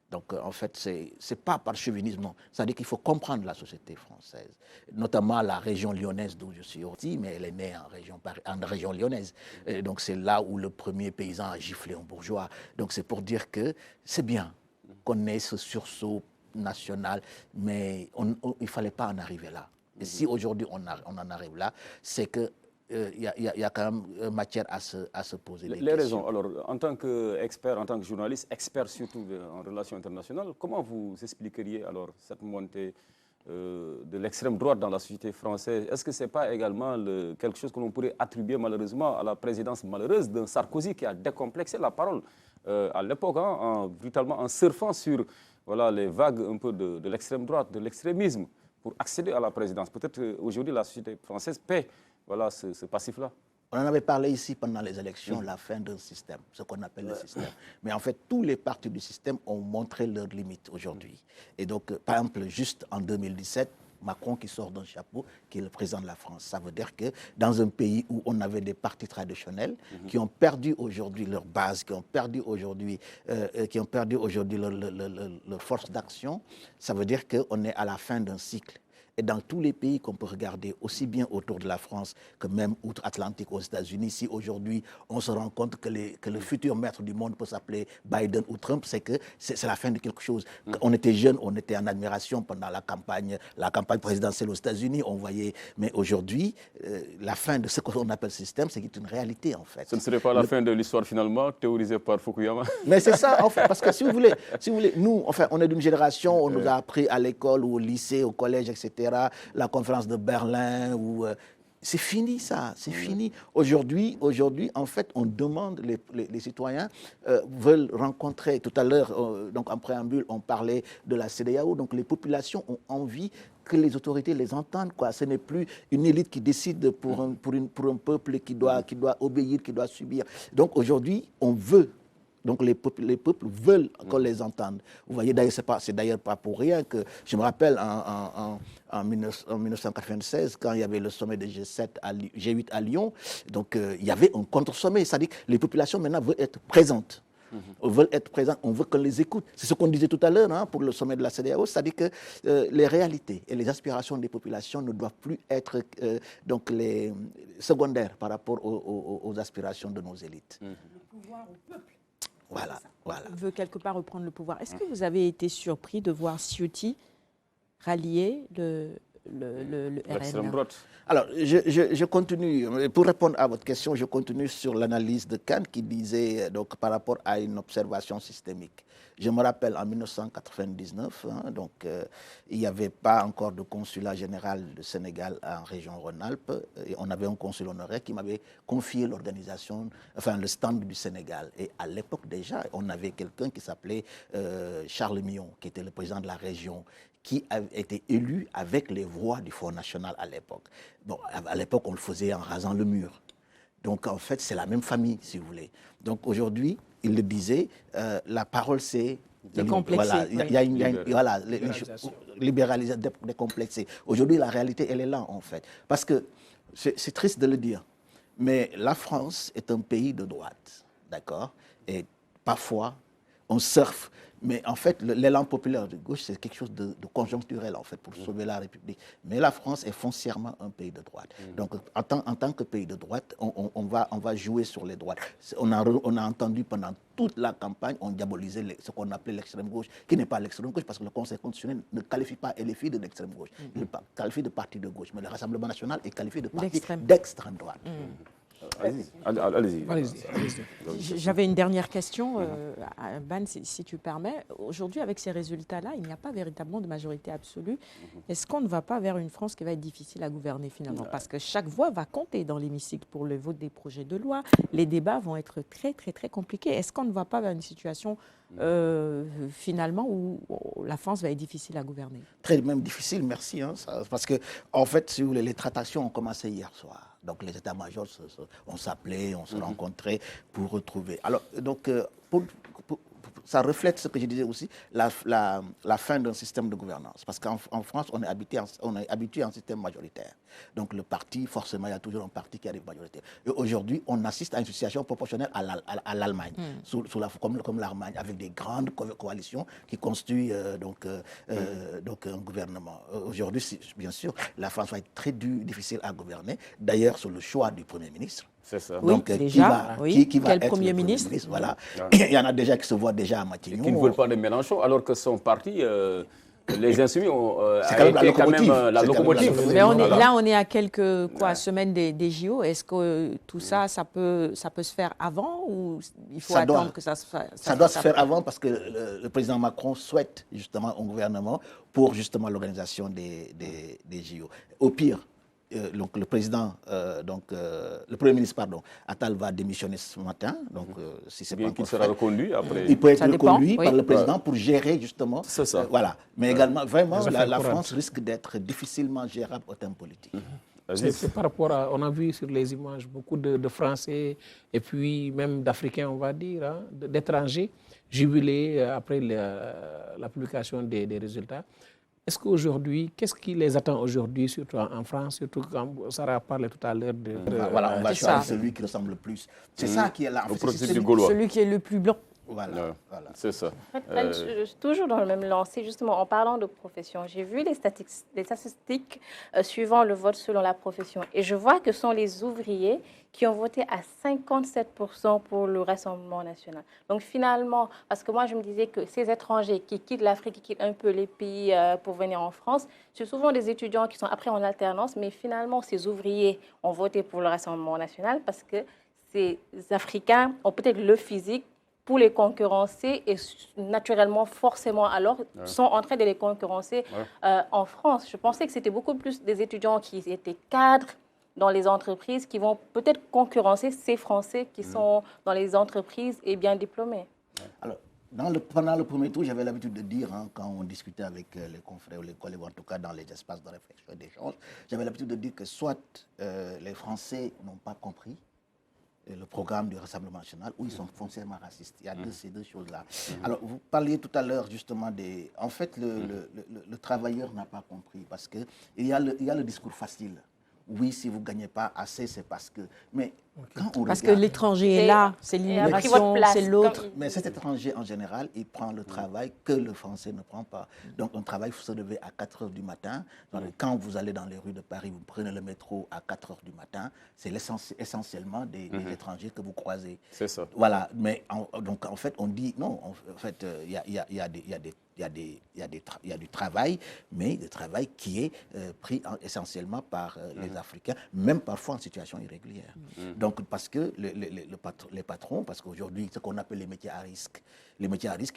Speaker 6: Donc, en fait, c'est pas par chauvinisme, non. C'est-à-dire qu'il faut comprendre la société française, notamment la région lyonnaise d'où je suis sorti, mais elle est née en région lyonnaise. Et donc, c'est là où le premier paysan a giflé un bourgeois. Donc, c'est pour dire que c'est bien qu'on ait ce sursaut national, mais il ne fallait pas en arriver là. Et si aujourd'hui on en arrive là, c'est que il y a quand même matière à se poser des questions.
Speaker 4: Les raisons, alors, en tant qu'expert, en tant que journaliste, expert surtout en relations internationales, comment vous expliqueriez alors cette montée de l'extrême droite dans la société française? Est-ce que ce n'est pas également quelque chose que l'on pourrait attribuer malheureusement à la présidence malheureuse d'un Sarkozy qui a décomplexé la parole à l'époque, brutalement en surfant sur les vagues un peu de l'extrême droite, de l'extrémisme, pour accéder à la présidence? Peut-être qu'aujourd'hui, la société française paie ce passif-là.
Speaker 6: On en avait parlé ici pendant les élections, la fin d'un système, ce qu'on appelle le système. Mais en fait, tous les partis du système ont montré leurs limites aujourd'hui. Et donc, par exemple, juste en 2017, Macron qui sort d'un chapeau, qui est le président de la France. Ça veut dire que dans un pays où on avait des partis traditionnels qui ont perdu aujourd'hui leur base, qui ont perdu aujourd'hui leur force d'action, ça veut dire qu'on est à la fin d'un cycle. Et dans tous les pays qu'on peut regarder, aussi bien autour de la France que même outre-Atlantique aux États-Unis, si aujourd'hui on se rend compte que le futur maître du monde peut s'appeler Biden ou Trump, c'est que c'est la fin de quelque chose. Quand on était jeunes, on était en admiration pendant la campagne présidentielle aux États-Unis, on voyait. Mais aujourd'hui, la fin de ce qu'on appelle système, c'est une réalité en fait.
Speaker 4: Ce ne serait pas la fin de l'histoire finalement, théorisée par Fukuyama? Mais
Speaker 6: c'est ça en fait, parce que si vous voulez, nous, enfin, on est d'une génération, on nous a appris à l'école ou au lycée, au collège, etc., la conférence de Berlin, c'est fini ça, c'est fini. Aujourd'hui, en fait, on demande, les citoyens veulent rencontrer, tout à l'heure, donc en préambule, on parlait de la CEDEAO, donc les populations ont envie que les autorités les entendent, quoi. Ce n'est plus une élite qui décide pour un peuple qui doit obéir, qui doit subir. Donc aujourd'hui, on veut. Donc les peuples veulent qu'on les entende. Vous voyez, d'ailleurs, c'est d'ailleurs pas pour rien que, je me rappelle en 1996, quand il y avait le sommet de G8 à Lyon, donc il y avait un contre-sommet. C'est-à-dire que les populations maintenant veulent être présentes. Veulent être présents, on veut qu'on les écoute. C'est ce qu'on disait tout à l'heure pour le sommet de la CEDEAO, c'est-à-dire que les réalités et les aspirations des populations ne doivent plus être donc les secondaires par rapport aux aspirations de nos élites.
Speaker 2: Le pouvoir au peuple.
Speaker 6: Voilà.
Speaker 2: On veut quelque part reprendre le pouvoir. Est-ce que vous avez été surpris de voir Ciotti rallier le RN?
Speaker 6: Alors, je continue. Pour répondre à votre question, je continue sur l'analyse de Kant qui disait, donc, par rapport à une observation systémique. Je me rappelle en 1999, il n'y avait pas encore de consulat général du Sénégal en région Rhône-Alpes. Et on avait un consul honoraire qui m'avait confié l'organisation, enfin le stand du Sénégal. Et à l'époque déjà, on avait quelqu'un qui s'appelait Charles Millon, qui était le président de la région, qui a été élu avec les voix du Front National à l'époque. Bon, à l'époque, on le faisait en rasant le mur. Donc, en fait, c'est la même famille, si vous voulez. Donc, aujourd'hui, il le disait, la parole, c'est...
Speaker 2: Décomplexé.
Speaker 6: Voilà, libéralisation, décomplexé. Aujourd'hui, la réalité, elle est là, en fait. Parce que, c'est triste de le dire, mais la France est un pays de droite, d'accord? Et parfois, on surfe. Mais en fait, l'élan populaire de gauche, c'est quelque chose de conjoncturel, en fait, pour sauver la République. Mais la France est foncièrement un pays de droite. Donc, en tant que pays de droite, on va jouer sur les droites. On a entendu pendant toute la campagne, on diabolisait ce qu'on appelait l'extrême gauche, qui n'est pas l'extrême gauche, parce que le Conseil constitutionnel ne qualifie pas LFI de l'extrême gauche. Il qualifie de parti de gauche. Mais le Rassemblement national est qualifié de parti d'extrême droite.
Speaker 4: Allez-y.
Speaker 2: J'avais une dernière question, Ban, si tu permets. Aujourd'hui, avec ces résultats-là, il n'y a pas véritablement de majorité absolue. Est-ce qu'on ne va pas vers une France qui va être difficile à gouverner finalement? Parce que chaque voix va compter dans l'hémicycle pour le vote des projets de loi. Les débats vont être très, très, très compliqués. Est-ce qu'on ne va pas vers une situation finalement où la France va être difficile à gouverner?
Speaker 6: Très même difficile, merci. Parce que, en fait, si vous voulez, les tractations ont commencé hier soir. Donc les états-majors, on s'appelait, on se rencontrait pour retrouver. Alors, donc, ça reflète ce que je disais aussi, la fin d'un système de gouvernance. Parce qu'en France, on est habitué à un système majoritaire. Donc le parti, forcément, il y a toujours un parti qui arrive majoritaire. Et aujourd'hui, on assiste à une situation proportionnelle à l'Allemagne, comme l'Allemagne, avec des grandes coalitions qui constituent donc un gouvernement. Aujourd'hui, bien sûr, la France va être très difficile à gouverner. D'ailleurs, sur le choix du Premier ministre.
Speaker 4: C'est ça.
Speaker 2: Oui,
Speaker 6: donc,
Speaker 2: déjà,
Speaker 6: qui va
Speaker 2: quel
Speaker 6: être
Speaker 2: Premier ministre?
Speaker 6: Voilà. Il y en a déjà qui se voient déjà à Matignon.
Speaker 4: Qui ne veulent pas de Mélenchon, alors que son parti, les Insoumis,
Speaker 6: c'est quand même
Speaker 4: la locomotive.
Speaker 2: Mais on est à quelques semaines des JO. Est-ce que tout ça, ça peut se faire avant ou il faut attendre que ça se fasse?
Speaker 6: Ça doit se faire avant parce que le président Macron souhaite justement un gouvernement pour justement l'organisation des JO. Au pire, donc le Premier ministre, Attal va démissionner ce matin. Donc, si c'est
Speaker 4: bien qu'il sera reconduit après.
Speaker 6: Il peut être reconduit par le président pour gérer justement.
Speaker 4: C'est ça.
Speaker 6: Voilà. Mais également, vraiment, la France risque d'être difficilement gérable au terme politique.
Speaker 3: C'est par rapport à, on a vu sur les images beaucoup de Français et puis même d'Africains, on va dire, d'étrangers jubilés après la publication des résultats. Est-ce qu'aujourd'hui, qu'est-ce qui les attend aujourd'hui, surtout en France, surtout quand Sarah parlait tout à l'heure de...
Speaker 6: Voilà, on va choisir celui qui ressemble le plus. C'est ça qui est là.
Speaker 2: Celui qui est le plus blanc.
Speaker 6: Voilà.
Speaker 4: C'est ça.
Speaker 5: En fait, toujours dans le même lancé, justement, en parlant de profession, j'ai vu les statistiques suivant le vote selon la profession. Et je vois que ce sont les ouvriers qui ont voté à 57% pour le Rassemblement national. Donc finalement, parce que moi je me disais que ces étrangers qui quittent l'Afrique, qui quittent un peu les pays pour venir en France, c'est souvent des étudiants qui sont après en alternance, mais finalement ces ouvriers ont voté pour le Rassemblement national parce que ces Africains ont peut-être le physique pour les concurrencer et naturellement, forcément, alors, sont en train de les concurrencer en France. Je pensais que c'était beaucoup plus des étudiants qui étaient cadres dans les entreprises qui vont peut-être concurrencer ces Français qui sont dans les entreprises et bien diplômés.
Speaker 6: Alors, pendant le premier tour, j'avais l'habitude de dire, quand on discutait avec les confrères ou les collègues, en tout cas dans les espaces de réflexion et d'échange, j'avais l'habitude de dire que soit les Français n'ont pas compris le programme du Rassemblement national, où ils sont foncièrement racistes. Il y a ces deux choses-là. Alors, vous parliez tout à l'heure justement des... En fait, le travailleur n'a pas compris parce qu'il y a le discours facile. Oui, si vous ne gagnez pas assez, c'est parce que... Mais quand on
Speaker 2: parce
Speaker 6: regarde,
Speaker 2: que l'étranger est là, c'est l'immigration, c'est l'autre.
Speaker 6: Mais cet étranger, en général, il prend le travail que le Français ne prend pas. Donc, un travail, il faut se lever à 4 heures du matin. Quand vous allez dans les rues de Paris, vous prenez le métro à 4 heures du matin. C'est essentiellement des étrangers que vous croisez.
Speaker 4: C'est ça.
Speaker 6: Voilà. Mais donc, en fait, on dit non. En fait, il y a du travail, mais du travail qui est pris essentiellement par les Africains, même parfois en situation irrégulière. Donc, parce que les patrons, parce qu'aujourd'hui, ce qu'on appelle les métiers à risque, ils ne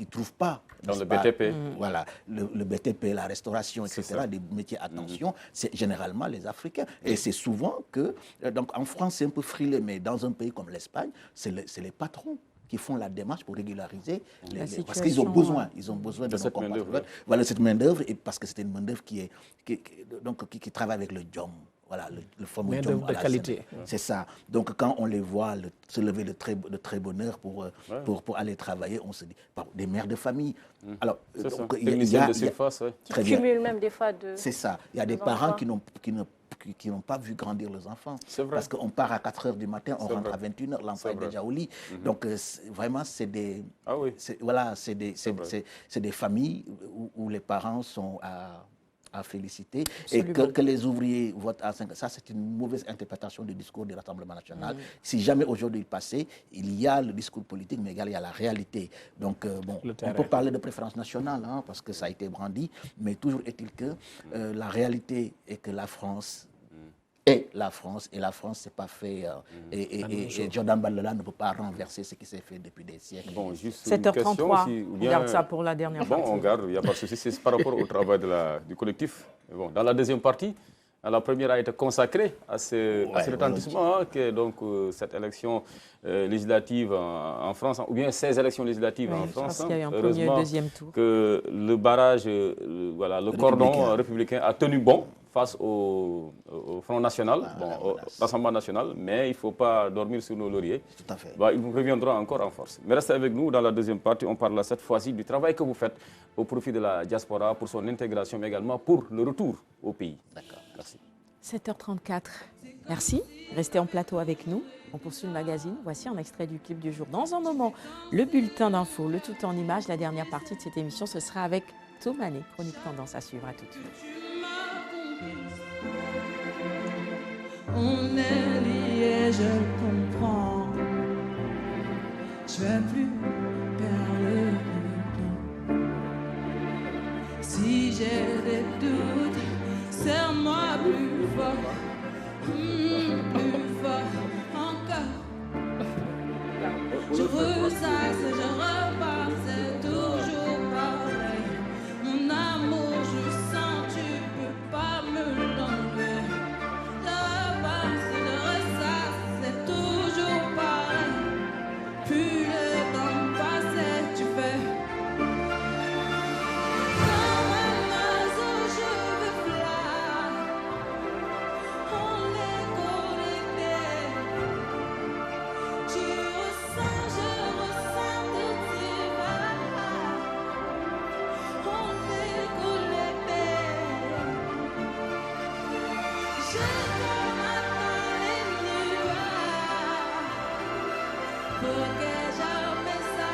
Speaker 6: trouvent pas.
Speaker 4: Dans le BTP.
Speaker 6: Voilà, le BTP, la restauration, etc., des métiers à tension, c'est généralement les Africains. Et c'est souvent que, donc en France, c'est un peu frilé, mais dans un pays comme l'Espagne, c'est les patrons qui font la démarche pour régulariser parce qu'ils ont besoin, de nos compatriotes. Voilà, cette main-d'œuvre, et parce que c'est une main-d'œuvre qui travaille avec le djom. Voilà, le fameux
Speaker 3: main-d'œuvre de qualité.
Speaker 6: C'est ça. Donc, quand on les voit se lever de très bonne heure pour aller travailler, on se dit, des mères de famille. Alors,
Speaker 4: il y a de surface,
Speaker 5: qui cumulent même des fois de...
Speaker 6: C'est ça. Il y a des parents qui n'ont pas vu grandir leurs enfants. Parce qu'on part à 4 heures du matin, on rentre à 21 h, l'enfant est déjà au lit. Donc, vraiment, c'est des familles où les parents sont à féliciter. Absolument. Et que les ouvriers votent à 5 ans, ça c'est une mauvaise interprétation du discours du Rassemblement national. Si jamais aujourd'hui il passait, il y a le discours politique, mais également il y a la réalité. Donc on peut parler de préférence nationale, parce que ça a été brandi, mais toujours est-il que la réalité est que la France est la France, et la France s'est pas fait, et Jordan Bardella ne peut pas renverser ce qui s'est fait depuis des siècles.
Speaker 4: Bon, juste
Speaker 2: 7h33, on garde ça pour la dernière partie.
Speaker 4: Bon, on garde, il n'y a pas de souci, c'est par rapport au travail du collectif. Bon, dans la deuxième partie, la première a été consacrée à ce retentissement que donc cette élection législative en France, ou bien ces élections législatives en France.
Speaker 2: Parce qu'il y a eu un premier et deuxième tour.
Speaker 4: Que le barrage, le cordon républicain a tenu bon face au Front National, au Rassemblement National, mais il ne faut pas dormir sur nos lauriers.
Speaker 6: Tout à fait.
Speaker 4: Ils vous reviendront encore en force. Mais restez avec nous dans la deuxième partie. On parle cette fois-ci du travail que vous faites au profit de la diaspora pour son intégration, mais également pour le retour au pays.
Speaker 6: D'accord.
Speaker 4: Merci.
Speaker 2: 7h34. Merci. Restez en plateau avec nous. On poursuit le magazine. Voici un extrait du clip du jour. Dans un moment, le bulletin d'info, le tout en images. La dernière partie de cette émission, ce sera avec Tomané, chronique tendance à suivre. À tout de suite.
Speaker 11: On est liés, je comprends. Je vais plus perdre le temps. Si j'ai des doutes, serre-moi plus fort, plus fort encore. Je ressasse, je repars, c'est toujours pareil. Mon amour, je sens, tu peux pas me l'enlever. Porque jamais ça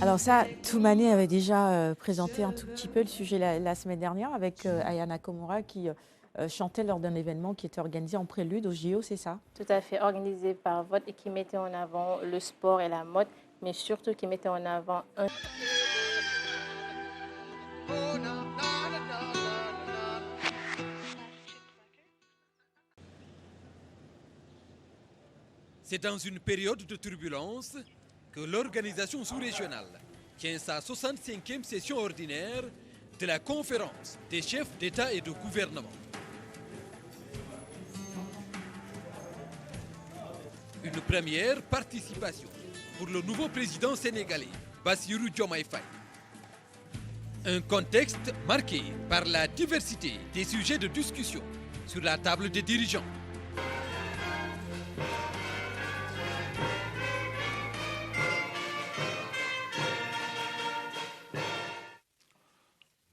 Speaker 12: Alors ça, Toumani avait déjà présenté un tout petit peu le sujet la semaine dernière avec Aya Nakamura qui chantait lors d'un événement qui était organisé en prélude au JO, c'est ça?
Speaker 5: Tout à fait, organisé par Vote et qui mettait en avant le sport et la mode, mais surtout qui mettait en avant un...
Speaker 13: C'est dans une période de turbulence que l'organisation sous-régionale tient sa 65e session ordinaire de la conférence des chefs d'État et de gouvernement. Une première participation pour le nouveau président sénégalais, Bassirou Diomaye Faye. Un contexte marqué par la diversité des sujets de discussion sur la table des dirigeants.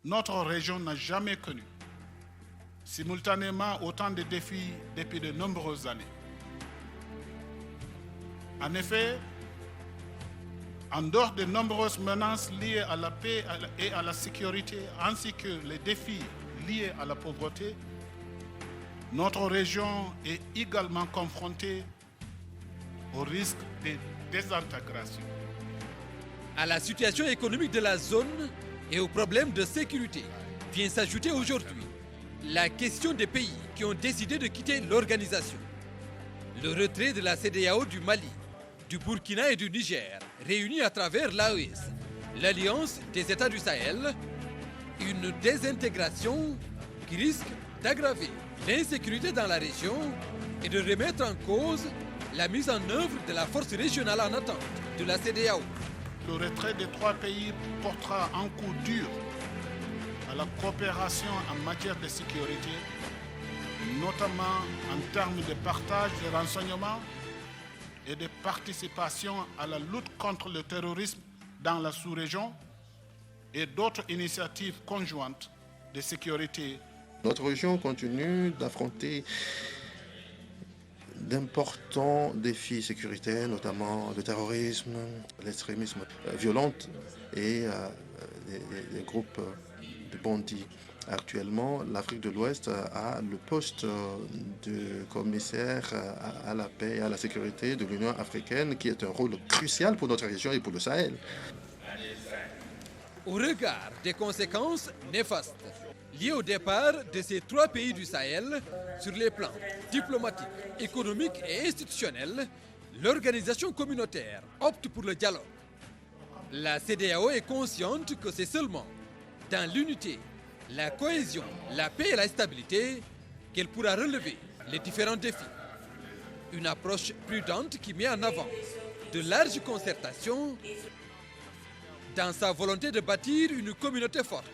Speaker 14: Notre région n'a jamais connu simultanément autant de défis depuis de nombreuses années. En effet, en dehors de nombreuses menaces liées à la paix et à la sécurité, ainsi que les défis liés à la pauvreté, notre région est également confrontée au risque de désintégration.
Speaker 13: À la situation économique de la zone et aux problèmes de sécurité vient s'ajouter aujourd'hui la question des pays qui ont décidé de quitter l'organisation. Le retrait de la CEDEAO du Mali, du Burkina et du Niger, réunis à travers l'AES, l'Alliance des États du Sahel, une désintégration qui risque d'aggraver l'insécurité dans la région et de remettre en cause la mise en œuvre de la force régionale en attente de la CEDEAO.
Speaker 14: Le retrait des 3 pays portera un coup dur à la coopération en matière de sécurité, notamment en termes de partage de renseignements et de participation à la lutte contre le terrorisme dans la sous-région et d'autres initiatives conjointes de sécurité.
Speaker 15: Notre région continue d'affronter d'importants défis sécuritaires, notamment le terrorisme, l'extrémisme violent et les groupes de bandits. Actuellement, l'Afrique de l'Ouest a le poste de commissaire à la paix et à la sécurité de l'Union africaine, qui est un rôle crucial pour notre région et pour le Sahel.
Speaker 13: Au regard des conséquences néfastes liées au départ de ces 3 pays du Sahel sur les plans diplomatiques, économiques et institutionnels, l'organisation communautaire opte pour le dialogue. La CEDEAO est consciente que c'est seulement dans l'unité, la cohésion, la paix et la stabilité qu'elle pourra relever les différents défis. Une approche prudente qui met en avant de larges concertations dans sa volonté de bâtir une communauté forte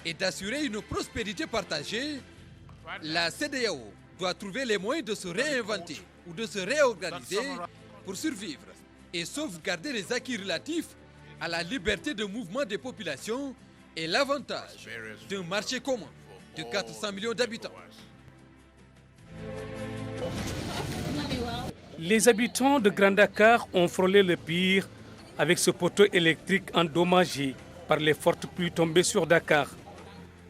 Speaker 13: et d'assurer une prospérité partagée. La CEDEAO doit trouver les moyens de se réinventer ou de se réorganiser pour survivre et sauvegarder les acquis relatifs à la liberté de mouvement des populations et l'avantage d'un marché commun de 400 millions d'habitants.
Speaker 16: Les habitants de Grand Dakar ont frôlé le pire avec ce poteau électrique endommagé par les fortes pluies tombées sur Dakar.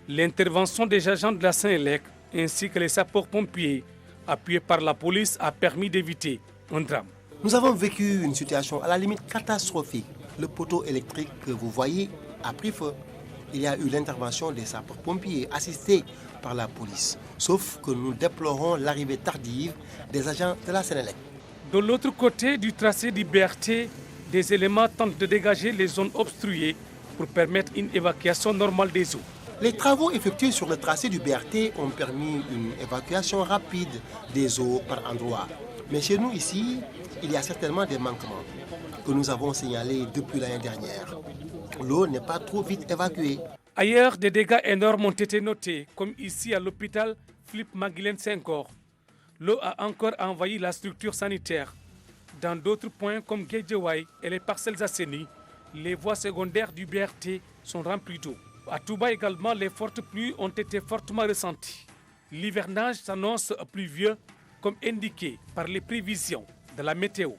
Speaker 16: L'intervention des agents de la Sénélec ainsi que les sapeurs-pompiers, appuyés par la police, a permis d'éviter un drame.
Speaker 17: Nous avons vécu une situation à la limite catastrophique. Le poteau électrique que vous voyez a pris feu. Il y a eu l'intervention des sapeurs-pompiers assistés par la police. Sauf que nous déplorons l'arrivée tardive des agents de la Sénélec.
Speaker 16: De l'autre côté du tracé d'Iberté, des éléments tentent de dégager les zones obstruées pour permettre une évacuation normale des eaux.
Speaker 17: Les travaux effectués sur le tracé du BRT ont permis une évacuation rapide des eaux par endroits. Mais chez nous ici, il y a certainement des manquements que nous avons signalés depuis l'année dernière. L'eau n'est pas trop vite évacuée.
Speaker 16: Ailleurs, des dégâts énormes ont été notés, comme ici à l'hôpital Philippe Maguilène Senghor. L'eau a encore envahi la structure sanitaire. Dans d'autres points comme Guédiawaye et les parcelles assainies, les voies secondaires du BRT sont remplies d'eau. À Touba également, les fortes pluies ont été fortement ressenties. L'hivernage s'annonce pluvieux, comme indiqué par les prévisions de la météo.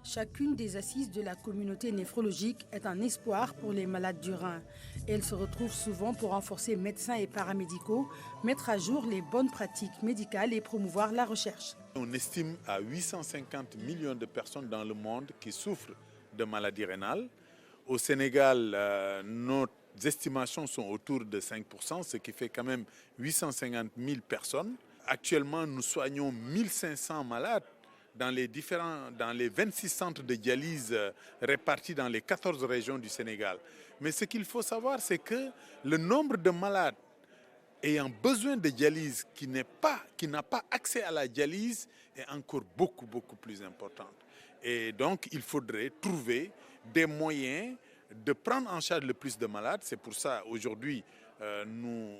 Speaker 18: Chacune des assises de la communauté néphrologique est un espoir pour les malades du rein. Elles se retrouvent souvent pour renforcer médecins et paramédicaux, mettre à jour les bonnes pratiques médicales et promouvoir la recherche.
Speaker 19: On estime à 850 millions de personnes dans le monde qui souffrent de maladies rénales. Au Sénégal, nos estimations sont autour de 5%, ce qui fait quand même 850 000 personnes. Actuellement, nous soignons 1500 malades dans les 26 centres de dialyse répartis dans les 14 régions du Sénégal. Mais ce qu'il faut savoir, c'est que le nombre de malades ayant besoin de dialyse qui n'a pas accès à la dialyse est encore beaucoup plus important. Et donc, il faudrait trouver des moyens de prendre en charge le plus de malades. C'est pour ça, aujourd'hui, nous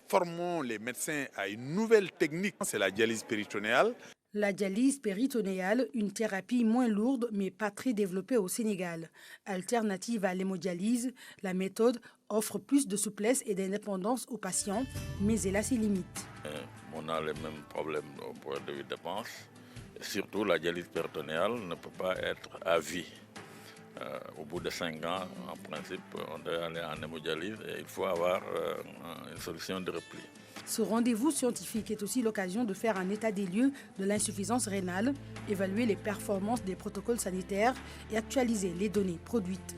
Speaker 19: formons les médecins à une nouvelle technique, c'est la dialyse péritonéale.
Speaker 18: La dialyse péritonéale, une thérapie moins lourde mais pas très développée au Sénégal. Alternative à l'hémodialyse, la méthode offre plus de souplesse et d'indépendance aux patients, mais elle a ses limites.
Speaker 20: On a les mêmes problèmes au point de vue dépense. Surtout, la dialyse péritonéale ne peut pas être à vie. Au bout de 5 ans, en principe, on doit aller en hémodialyse et il faut avoir une solution de repli.
Speaker 18: Ce rendez-vous scientifique est aussi l'occasion de faire un état des lieux de l'insuffisance rénale, évaluer les performances des protocoles sanitaires et actualiser les données produites.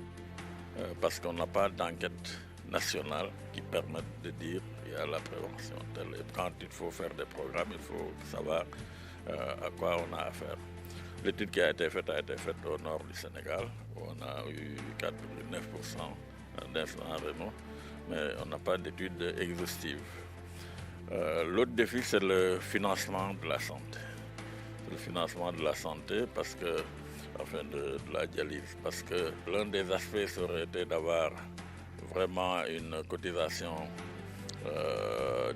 Speaker 20: Parce qu'on n'a pas d'enquête nationale qui permette de dire qu'il y a la prévention. Et quand il faut faire des programmes, il faut savoir à quoi on a affaire. L'étude qui a été faite au nord du Sénégal, où on a eu 4,9% d'incidents rénaux, mais on n'a pas d'étude exhaustive. L'autre défi, c'est le financement de la santé. Le financement de la santé, parce que, enfin de la dialyse, parce que l'un des aspects serait été d'avoir vraiment une cotisation,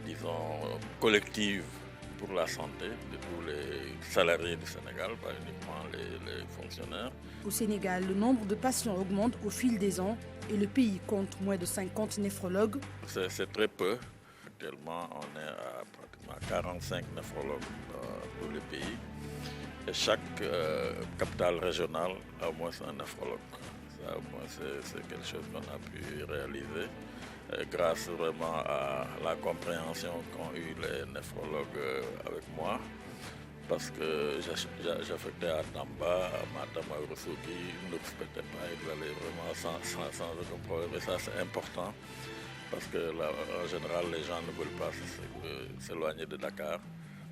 Speaker 20: disons, collective pour la santé de tous les salariés du Sénégal, pas uniquement les fonctionnaires.
Speaker 18: Au Sénégal, le nombre de patients augmente au fil des ans et le pays compte moins de 50 néphrologues.
Speaker 20: C'est très peu. Actuellement, on est à pratiquement 45 néphrologues dans tous les pays. Et chaque capitale régionale a au moins un néphrologue. Ça, au moins, c'est quelque chose qu'on a pu réaliser grâce vraiment à la compréhension qu'ont eu les néphrologues avec moi. Parce que j'affectais à Tamba, à Matam, à Ourossogui, ils ne respectaient pas, ils allaient vraiment sans aucun problème. Et ça, c'est important. Parce que là, en général, les gens ne veulent pas s'éloigner de Dakar.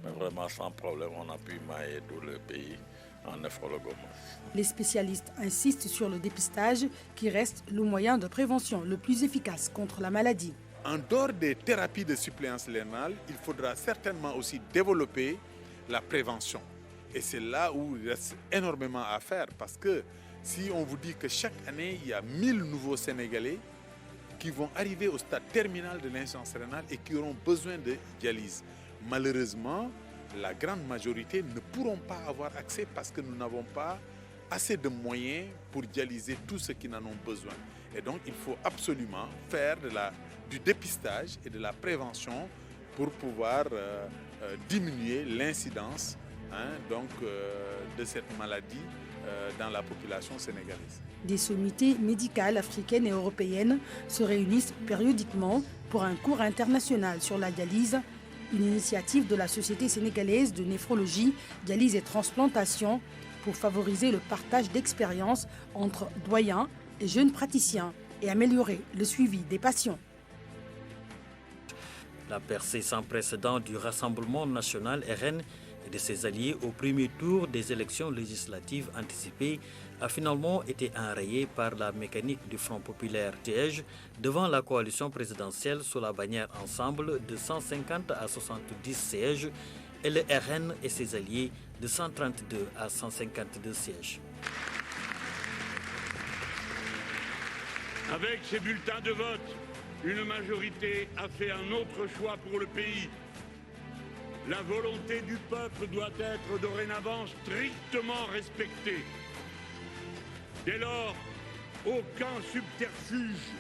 Speaker 20: Mais vraiment, sans problème, on a pu mailler tout le pays en néphrologue.
Speaker 18: Les spécialistes insistent sur le dépistage qui reste le moyen de prévention le plus efficace contre la maladie.
Speaker 19: En dehors des thérapies de suppléance rénale, il faudra certainement aussi développer la prévention. Et c'est là où il reste énormément à faire. Parce que si on vous dit que chaque année, il y a 1000 nouveaux Sénégalais qui vont arriver au stade terminal de l'insuffisance rénale et qui auront besoin de dialyse. Malheureusement, la grande majorité ne pourront pas avoir accès parce que nous n'avons pas assez de moyens pour dialyser tous ceux qui en ont besoin. Et donc, il faut absolument faire du dépistage et de la prévention pour pouvoir diminuer l'incidence de cette maladie dans la population sénégalaise.
Speaker 18: Des sommités médicales africaines et européennes se réunissent périodiquement pour un cours international sur la dialyse, une initiative de la Société sénégalaise de néphrologie, dialyse et transplantation pour favoriser le partage d'expériences entre doyens et jeunes praticiens et améliorer le suivi des patients.
Speaker 21: La percée sans précédent du Rassemblement national RN et de ses alliés au premier tour des élections législatives anticipées a finalement été enrayée par la mécanique du Front populaire siège devant la coalition présidentielle sous la bannière ensemble de 150 à 70 sièges et le RN et ses alliés de 132 à 152 sièges.
Speaker 22: Avec ces bulletins de vote, une majorité a fait un autre choix pour le pays. La volonté du peuple doit être dorénavant strictement respectée. Dès lors, aucun subterfuge,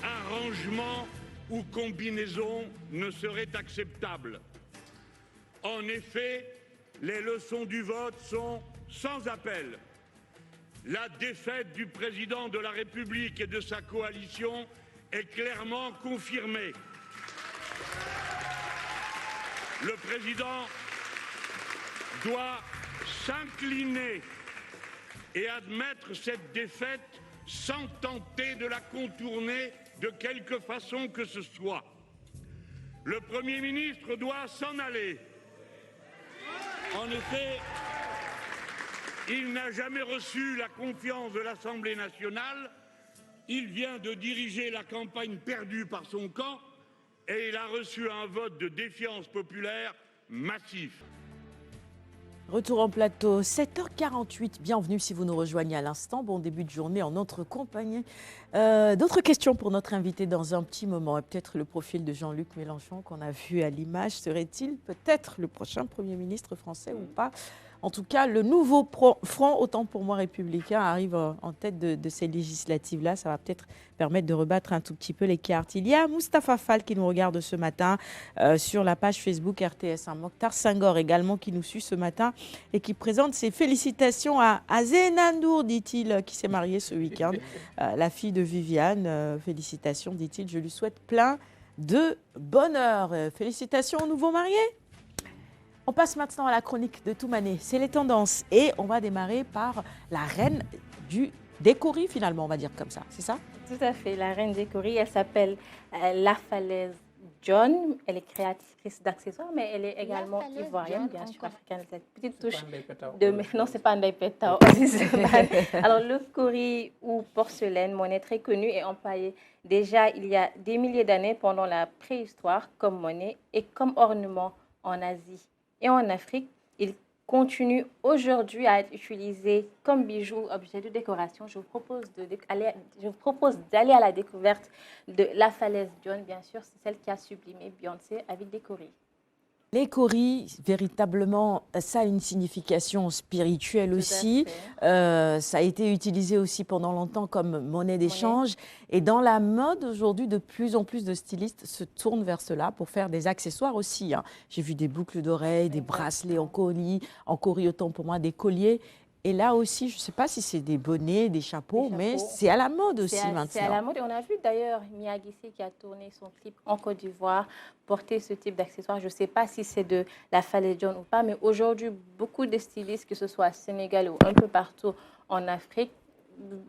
Speaker 22: arrangement ou combinaison ne serait acceptable. En effet, les leçons du vote sont sans appel. La défaite du président de la République et de sa coalition est clairement confirmée. Le président doit s'incliner et admettre cette défaite sans tenter de la contourner de quelque façon que ce soit. Le Premier ministre doit s'en aller. En effet, il n'a jamais reçu la confiance de l'Assemblée nationale. Il vient de diriger la campagne perdue par son camp et il a reçu un vote de défiance populaire massif.
Speaker 2: Retour en plateau, 7h48. Bienvenue si vous nous rejoignez à l'instant. Bon début de journée en notre compagnie. D'autres questions pour notre invité dans un petit moment. Et peut-être le profil de Jean-Luc Mélenchon qu'on a vu à l'image. Serait-il peut-être le prochain Premier ministre français ou pas? En tout cas, le nouveau front, autant pour moi républicain, arrive en tête de ces législatives-là. Ça va peut-être permettre de rebattre un tout petit peu les cartes. Il y a Moustapha Fall qui nous regarde ce matin sur la page Facebook RTS. Mokhtar Senghor également qui nous suit ce matin et qui présente ses félicitations à Zéna Nour, dit-il, qui s'est mariée ce week-end. La fille de Viviane. Félicitations, dit-il. Je lui souhaite plein de bonheur. Félicitations au nouveau marié. On passe maintenant à la chronique de Toumani. C'est les tendances. Et on va démarrer par la reine des Coris, finalement, on va dire comme ça. C'est ça?
Speaker 5: Tout à fait. La reine des Coris, elle s'appelle La Falaise John. Elle est créatrice d'accessoires, mais elle est également ivoirienne, bien sûr, africaine. Cette petite touche de... Non, c'est pas Ndeye Pétao. Alors, le Cori ou porcelaine, monnaie très connue et employée déjà il y a des milliers d'années pendant la préhistoire comme monnaie et comme ornement en Asie. Et en Afrique, il continue aujourd'hui à être utilisé comme bijou, objet de décoration. Je vous propose d'aller à la découverte de La Falaise John, bien sûr, c'est celle qui a sublimé Beyoncé avec des coris.
Speaker 2: Les coris, véritablement, ça a une signification spirituelle aussi. Ça a été utilisé aussi pendant longtemps comme monnaie d'échange. Et dans la mode, aujourd'hui, de plus en plus de stylistes se tournent vers cela pour faire des accessoires aussi. J'ai vu des boucles d'oreilles, des bracelets en coris autant pour moi, des colliers. Et là aussi, je ne sais pas si c'est des bonnets, des chapeaux, mais c'est à la mode aussi maintenant.
Speaker 5: C'est à la mode. Et on a vu d'ailleurs Mia Guissé qui a tourné son clip en Côte d'Ivoire porter ce type d'accessoires. Je ne sais pas si c'est de La Falaise John ou pas, mais aujourd'hui, beaucoup de stylistes, que ce soit au Sénégal ou un peu partout en Afrique,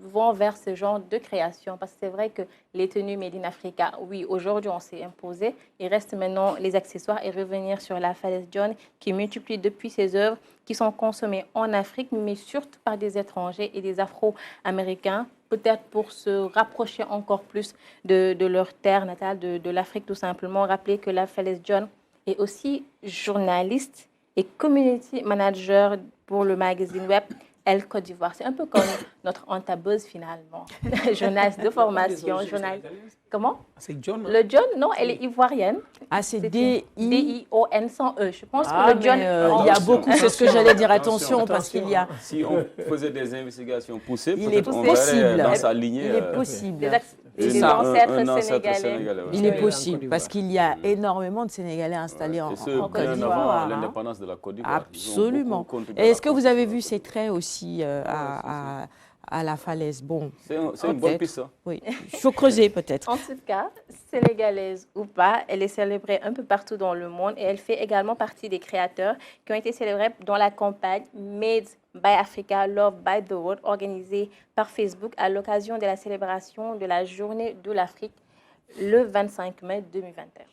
Speaker 5: vont vers ce genre de création. Parce que c'est vrai que les tenues Made in Africa, oui, aujourd'hui, on s'est imposé. Il reste maintenant les accessoires et revenir sur La Falaise John qui multiplie depuis ses œuvres qui sont consommées en Afrique, mais surtout par des étrangers et des Afro-Américains, peut-être pour se rapprocher encore plus de leur terre natale, de l'Afrique tout simplement. Rappelez que La Falaise John est aussi journaliste et community manager pour le magazine web Elle Côte d'Ivoire. C'est un peu comme notre antabeuse finalement. Journaliste de formation. Comment?
Speaker 3: C'est John.
Speaker 5: Le John, non, elle est ivoirienne.
Speaker 2: Ah, c'est D-I-O-N sans E. Je pense que le John... il y a beaucoup, c'est ce que j'allais dire. Attention, parce qu'il y a...
Speaker 4: Si on faisait des investigations poussées,
Speaker 2: il est
Speaker 4: possible. Dans sa lignée...
Speaker 2: Il est possible.
Speaker 5: Des ancêtres sénégalais.
Speaker 2: Il est possible, parce qu'il y a énormément de Sénégalais installés en Côte d'Ivoire.
Speaker 4: L'indépendance de la Côte d'Ivoire.
Speaker 2: Absolument. Est-ce que vous avez vu ces traits aussi à La Falaise? Bon,
Speaker 4: c'est une bonne piste, ça.
Speaker 2: Oui, il faut creuser peut-être.
Speaker 5: En tout cas, sénégalaise ou pas, elle est célébrée un peu partout dans le monde et elle fait également partie des créateurs qui ont été célébrés dans la campagne Made by Africa, Love by the World, organisée par Facebook à l'occasion de la célébration de la Journée de l'Afrique le 25 mai 2021.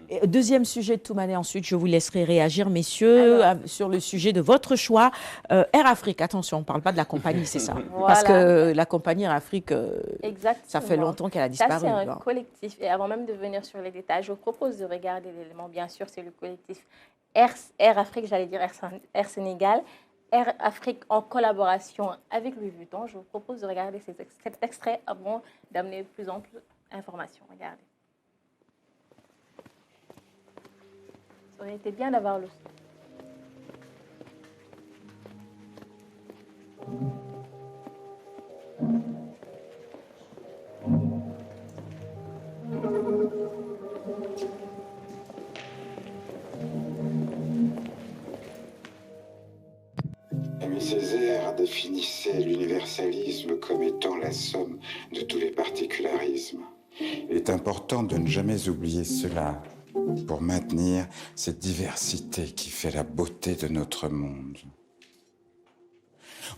Speaker 2: Et deuxième sujet de Toumani, ensuite je vous laisserai réagir, messieurs, sur le sujet de votre choix. Air Afrique, attention, on ne parle pas de la compagnie, c'est ça.
Speaker 5: Voilà.
Speaker 2: Parce que la compagnie Air Afrique, ça fait
Speaker 5: Exactement.
Speaker 2: longtemps qu'elle a disparu.
Speaker 5: Ça, c'est un collectif. Et avant même de venir sur les détails, je vous propose de regarder l'élément. Bien sûr, c'est le collectif Air Afrique, j'allais dire Air Sénégal. Air Afrique en collaboration avec Louis Vuitton. Je vous propose de regarder cet extrait avant d'amener plus amples informations. Regardez. Ça aurait été bien d'avoir le son.
Speaker 1: Aimé Césaire définissait présenter l'universalisme comme étant la somme de tous les particularismes. Il est important de ne jamais oublier cela pour maintenir cette diversité qui fait la beauté de notre monde.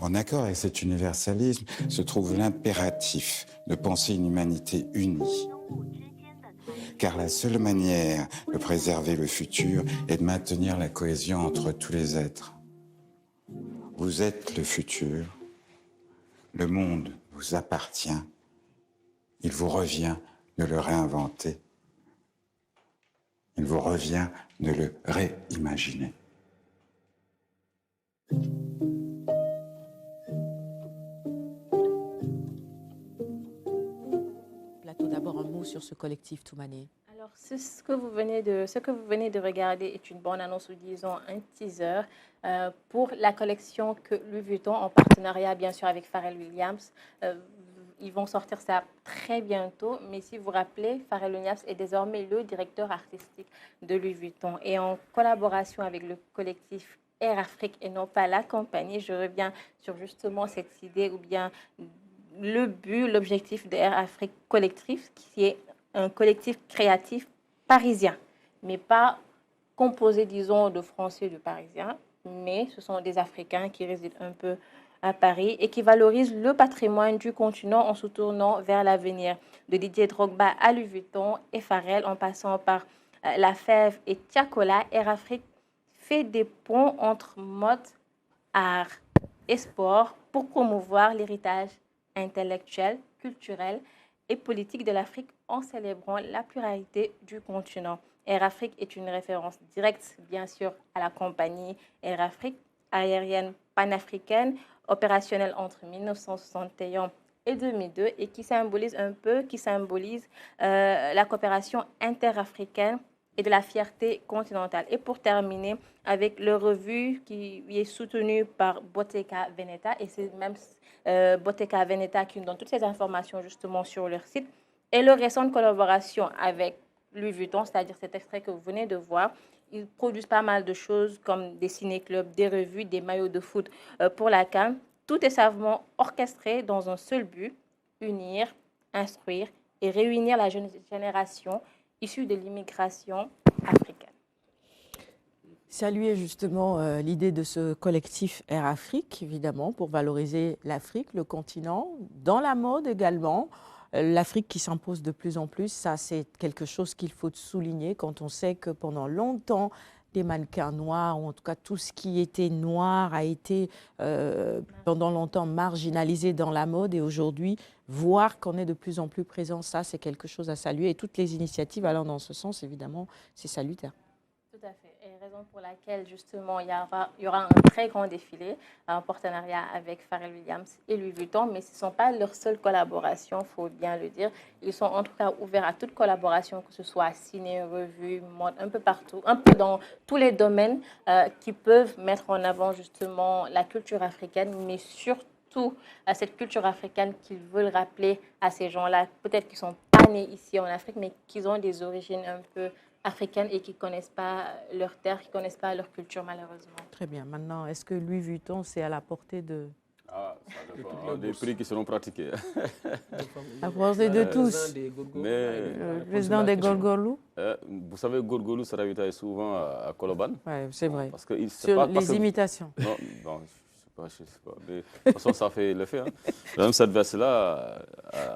Speaker 1: En accord avec cet universalisme se trouve l'impératif de penser une humanité unie. Car la seule manière de préserver le futur est de maintenir la cohésion entre tous les êtres. Vous êtes le futur, le monde vous appartient, il vous revient de le réinventer, il vous revient de le réimaginer.
Speaker 12: Plateau, d'abord un mot sur ce collectif Toumani.
Speaker 5: Alors, ce que vous venez de regarder est une bande-annonce ou disons un teaser pour la collection que Louis Vuitton, en partenariat bien sûr avec Pharrell Williams, ils vont sortir ça très bientôt. Mais si vous vous rappelez, Pharrell Williams est désormais le directeur artistique de Louis Vuitton. Et en collaboration avec le collectif Air Afrique et non pas la compagnie, je reviens sur justement cette idée ou bien le but, l'objectif de Air Afrique Collectif, qui est un collectif créatif parisien, mais pas composé, disons, de Français et de Parisiens, mais ce sont des Africains qui résident un peu à Paris et qui valorisent le patrimoine du continent en se tournant vers l'avenir. De Didier Drogba à Louis Vuitton et Pharrell, en passant par La Fève et Tiakola, Air Afrique fait des ponts entre mode, art et sport pour promouvoir l'héritage intellectuel, culturel et politique de l'Afrique en célébrant la pluralité du continent. Air Afrique est une référence directe, bien sûr, à la compagnie Air Afrique, aérienne panafricaine, opérationnelle entre 1961 et 2002 et qui symbolise la coopération interafricaine et de la fierté continentale. Et pour terminer avec le revue qui est soutenu par Bottega Veneta, et c'est même Bottega Veneta qui nous donne toutes ces informations justement sur leur site, et leur récente collaboration avec Louis Vuitton, c'est-à-dire cet extrait que vous venez de voir. Ils produisent pas mal de choses comme des ciné-clubs, des revues, des maillots de foot pour la CAN. Tout est savamment orchestré dans un seul but, unir, instruire et réunir la jeune génération issue de l'immigration africaine.
Speaker 12: Saluer justement l'idée de ce collectif Air Afrique, évidemment, pour valoriser l'Afrique, le continent, dans la mode également. L'Afrique qui s'impose de plus en plus, ça c'est quelque chose qu'il faut souligner quand on sait que pendant longtemps, les mannequins noirs, ou en tout cas tout ce qui était noir, a été pendant longtemps marginalisé dans la mode. Et aujourd'hui, voir qu'on est de plus en plus présent, ça c'est quelque chose à saluer. Et toutes les initiatives allant dans ce sens, évidemment, c'est salutaire.
Speaker 5: Tout à fait. Et raison pour laquelle, justement, il y aura un très grand défilé en partenariat avec Pharrell Williams et Louis Vuitton. Mais ce ne sont pas leurs seules collaborations, il faut bien le dire. Ils sont en tout cas ouverts à toute collaboration, que ce soit ciné, revue, mode, un peu partout, un peu dans tous les domaines qui peuvent mettre en avant, justement, la culture africaine, mais surtout cette culture africaine qu'ils veulent rappeler à ces gens-là, peut-être qu'ils ne sont pas nés ici en Afrique, mais qu'ils ont des origines un peu africaines et qui ne connaissent pas leur terre, qui ne connaissent pas leur culture, malheureusement.
Speaker 12: Très bien. Maintenant, est-ce que Louis Vuitton, c'est à la portée de...
Speaker 4: Ah, ça dépend des prix qui seront pratiqués.
Speaker 12: À portée de tous. Le président des Gorgorlou.
Speaker 4: Vous savez, Gorgorlou se ravitaille souvent à Koloban.
Speaker 12: Oui, c'est vrai.
Speaker 4: Parce que
Speaker 12: sur les imitations.
Speaker 4: Non, je sais pas. Mais, de toute façon, ça fait l'effet. Hein. Même cette veste-là...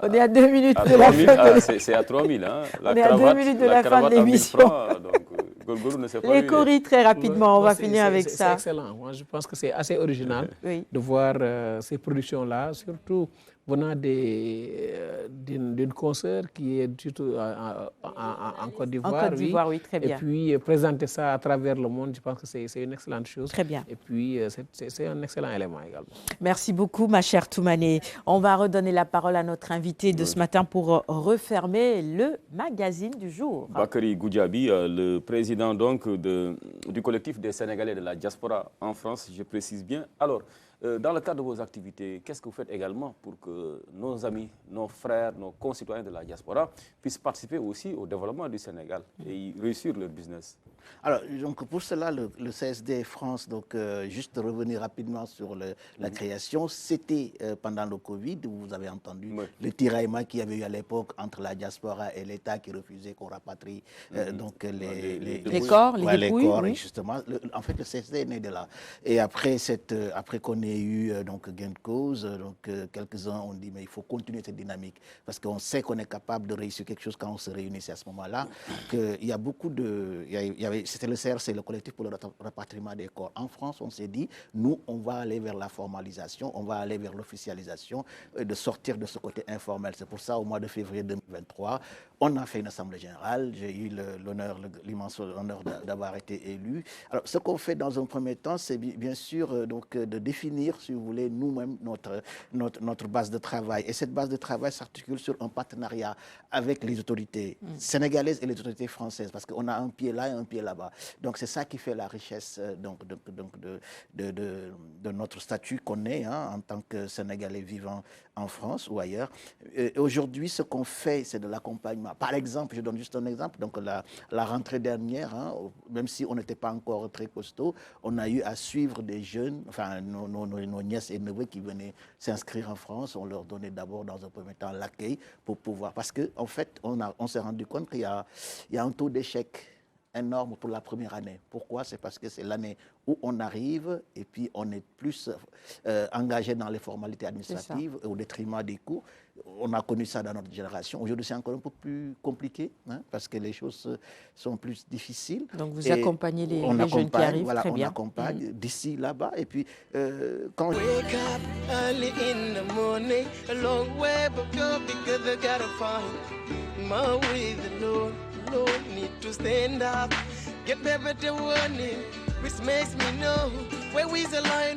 Speaker 12: On est à 2 minutes de la fin.
Speaker 4: C'est à 3 000. Hein.
Speaker 12: On est à 2 minutes de la fin de l'émission.
Speaker 4: Ne sait pas
Speaker 12: les coris, très rapidement, on va finir avec ça.
Speaker 3: C'est excellent. Moi, je pense que c'est assez original de voir ces productions-là, surtout venant d'une consoeur qui est surtout en Côte d'Ivoire.
Speaker 12: En Côte d'Ivoire, oui, très bien.
Speaker 3: Et puis présenter ça à travers le monde, je pense que c'est une excellente chose.
Speaker 12: Très bien.
Speaker 3: Et puis c'est un excellent élément également.
Speaker 12: Merci beaucoup, ma chère Toumani. On va redonner la parole à notre invité de ce matin pour refermer le magazine du jour.
Speaker 4: Bakary Goudiaby, le président donc du collectif des Sénégalais de la diaspora en France, je précise bien. Alors, dans le cadre de vos activités, qu'est-ce que vous faites également pour que nos amis, nos frères, nos concitoyens de la diaspora puissent participer aussi au développement du Sénégal et y réussir leur business?
Speaker 6: Alors, donc pour cela, le CSD France, donc juste revenir rapidement sur la création, c'était pendant le Covid, où vous avez entendu le tiraillement qu'il y avait eu à l'époque entre la diaspora et l'État qui refusait qu'on rapatrie donc les corps, les dépouilles. Oui. Justement, en fait, le CSD est né de là. Et après qu'on ait eu donc gain de cause, donc quelques-uns ont dit mais il faut continuer cette dynamique parce qu'on sait qu'on est capable de réussir quelque chose quand on se réunissait à ce moment-là. Il y a beaucoup de, c'était le CRC, le collectif pour le rapatriement des corps. En France, on s'est dit, nous, on va aller vers la formalisation, on va aller vers l'officialisation, de sortir de ce côté informel. C'est pour ça, au mois de février 2023, on a fait une assemblée générale. J'ai eu l'immense honneur d'avoir été élu. Alors, ce qu'on fait dans un premier temps, c'est bien sûr donc, de définir, si vous voulez, nous-mêmes notre base de travail. Et cette base de travail s'articule sur un partenariat avec les autorités sénégalaises et les autorités françaises, parce qu'on a un pied là et un pied là-bas. Donc, c'est ça qui fait la richesse de notre statut qu'on est en tant que Sénégalais vivant en France ou ailleurs. Aujourd'hui, ce qu'on fait, c'est de l'accompagnement. Par exemple, je donne juste un exemple. Donc, la rentrée dernière, même si on n'était pas encore très costaud, on a eu à suivre des jeunes, enfin, nos nièces et neveux qui venaient s'inscrire en France. On leur donnait d'abord, dans un premier temps, l'accueil pour pouvoir... Parce qu'en fait, on s'est rendu compte qu'il y a un taux d'échec énorme pour la première année. Pourquoi? C'est parce que c'est l'année où on arrive et puis on est plus engagé dans les formalités administratives au détriment des cours. On a connu ça dans notre génération. Aujourd'hui, c'est encore un peu plus compliqué parce que les choses sont plus difficiles.
Speaker 12: Donc, vous accompagnez les jeunes qui arrivent,
Speaker 6: voilà,
Speaker 12: très bien.
Speaker 6: On accompagne d'ici, là-bas. Et puis, quand...
Speaker 7: Wake up early in the morning, a long way but go because I gotta find my way. The Lord need to stand up, get better warning, which makes me know where is the line.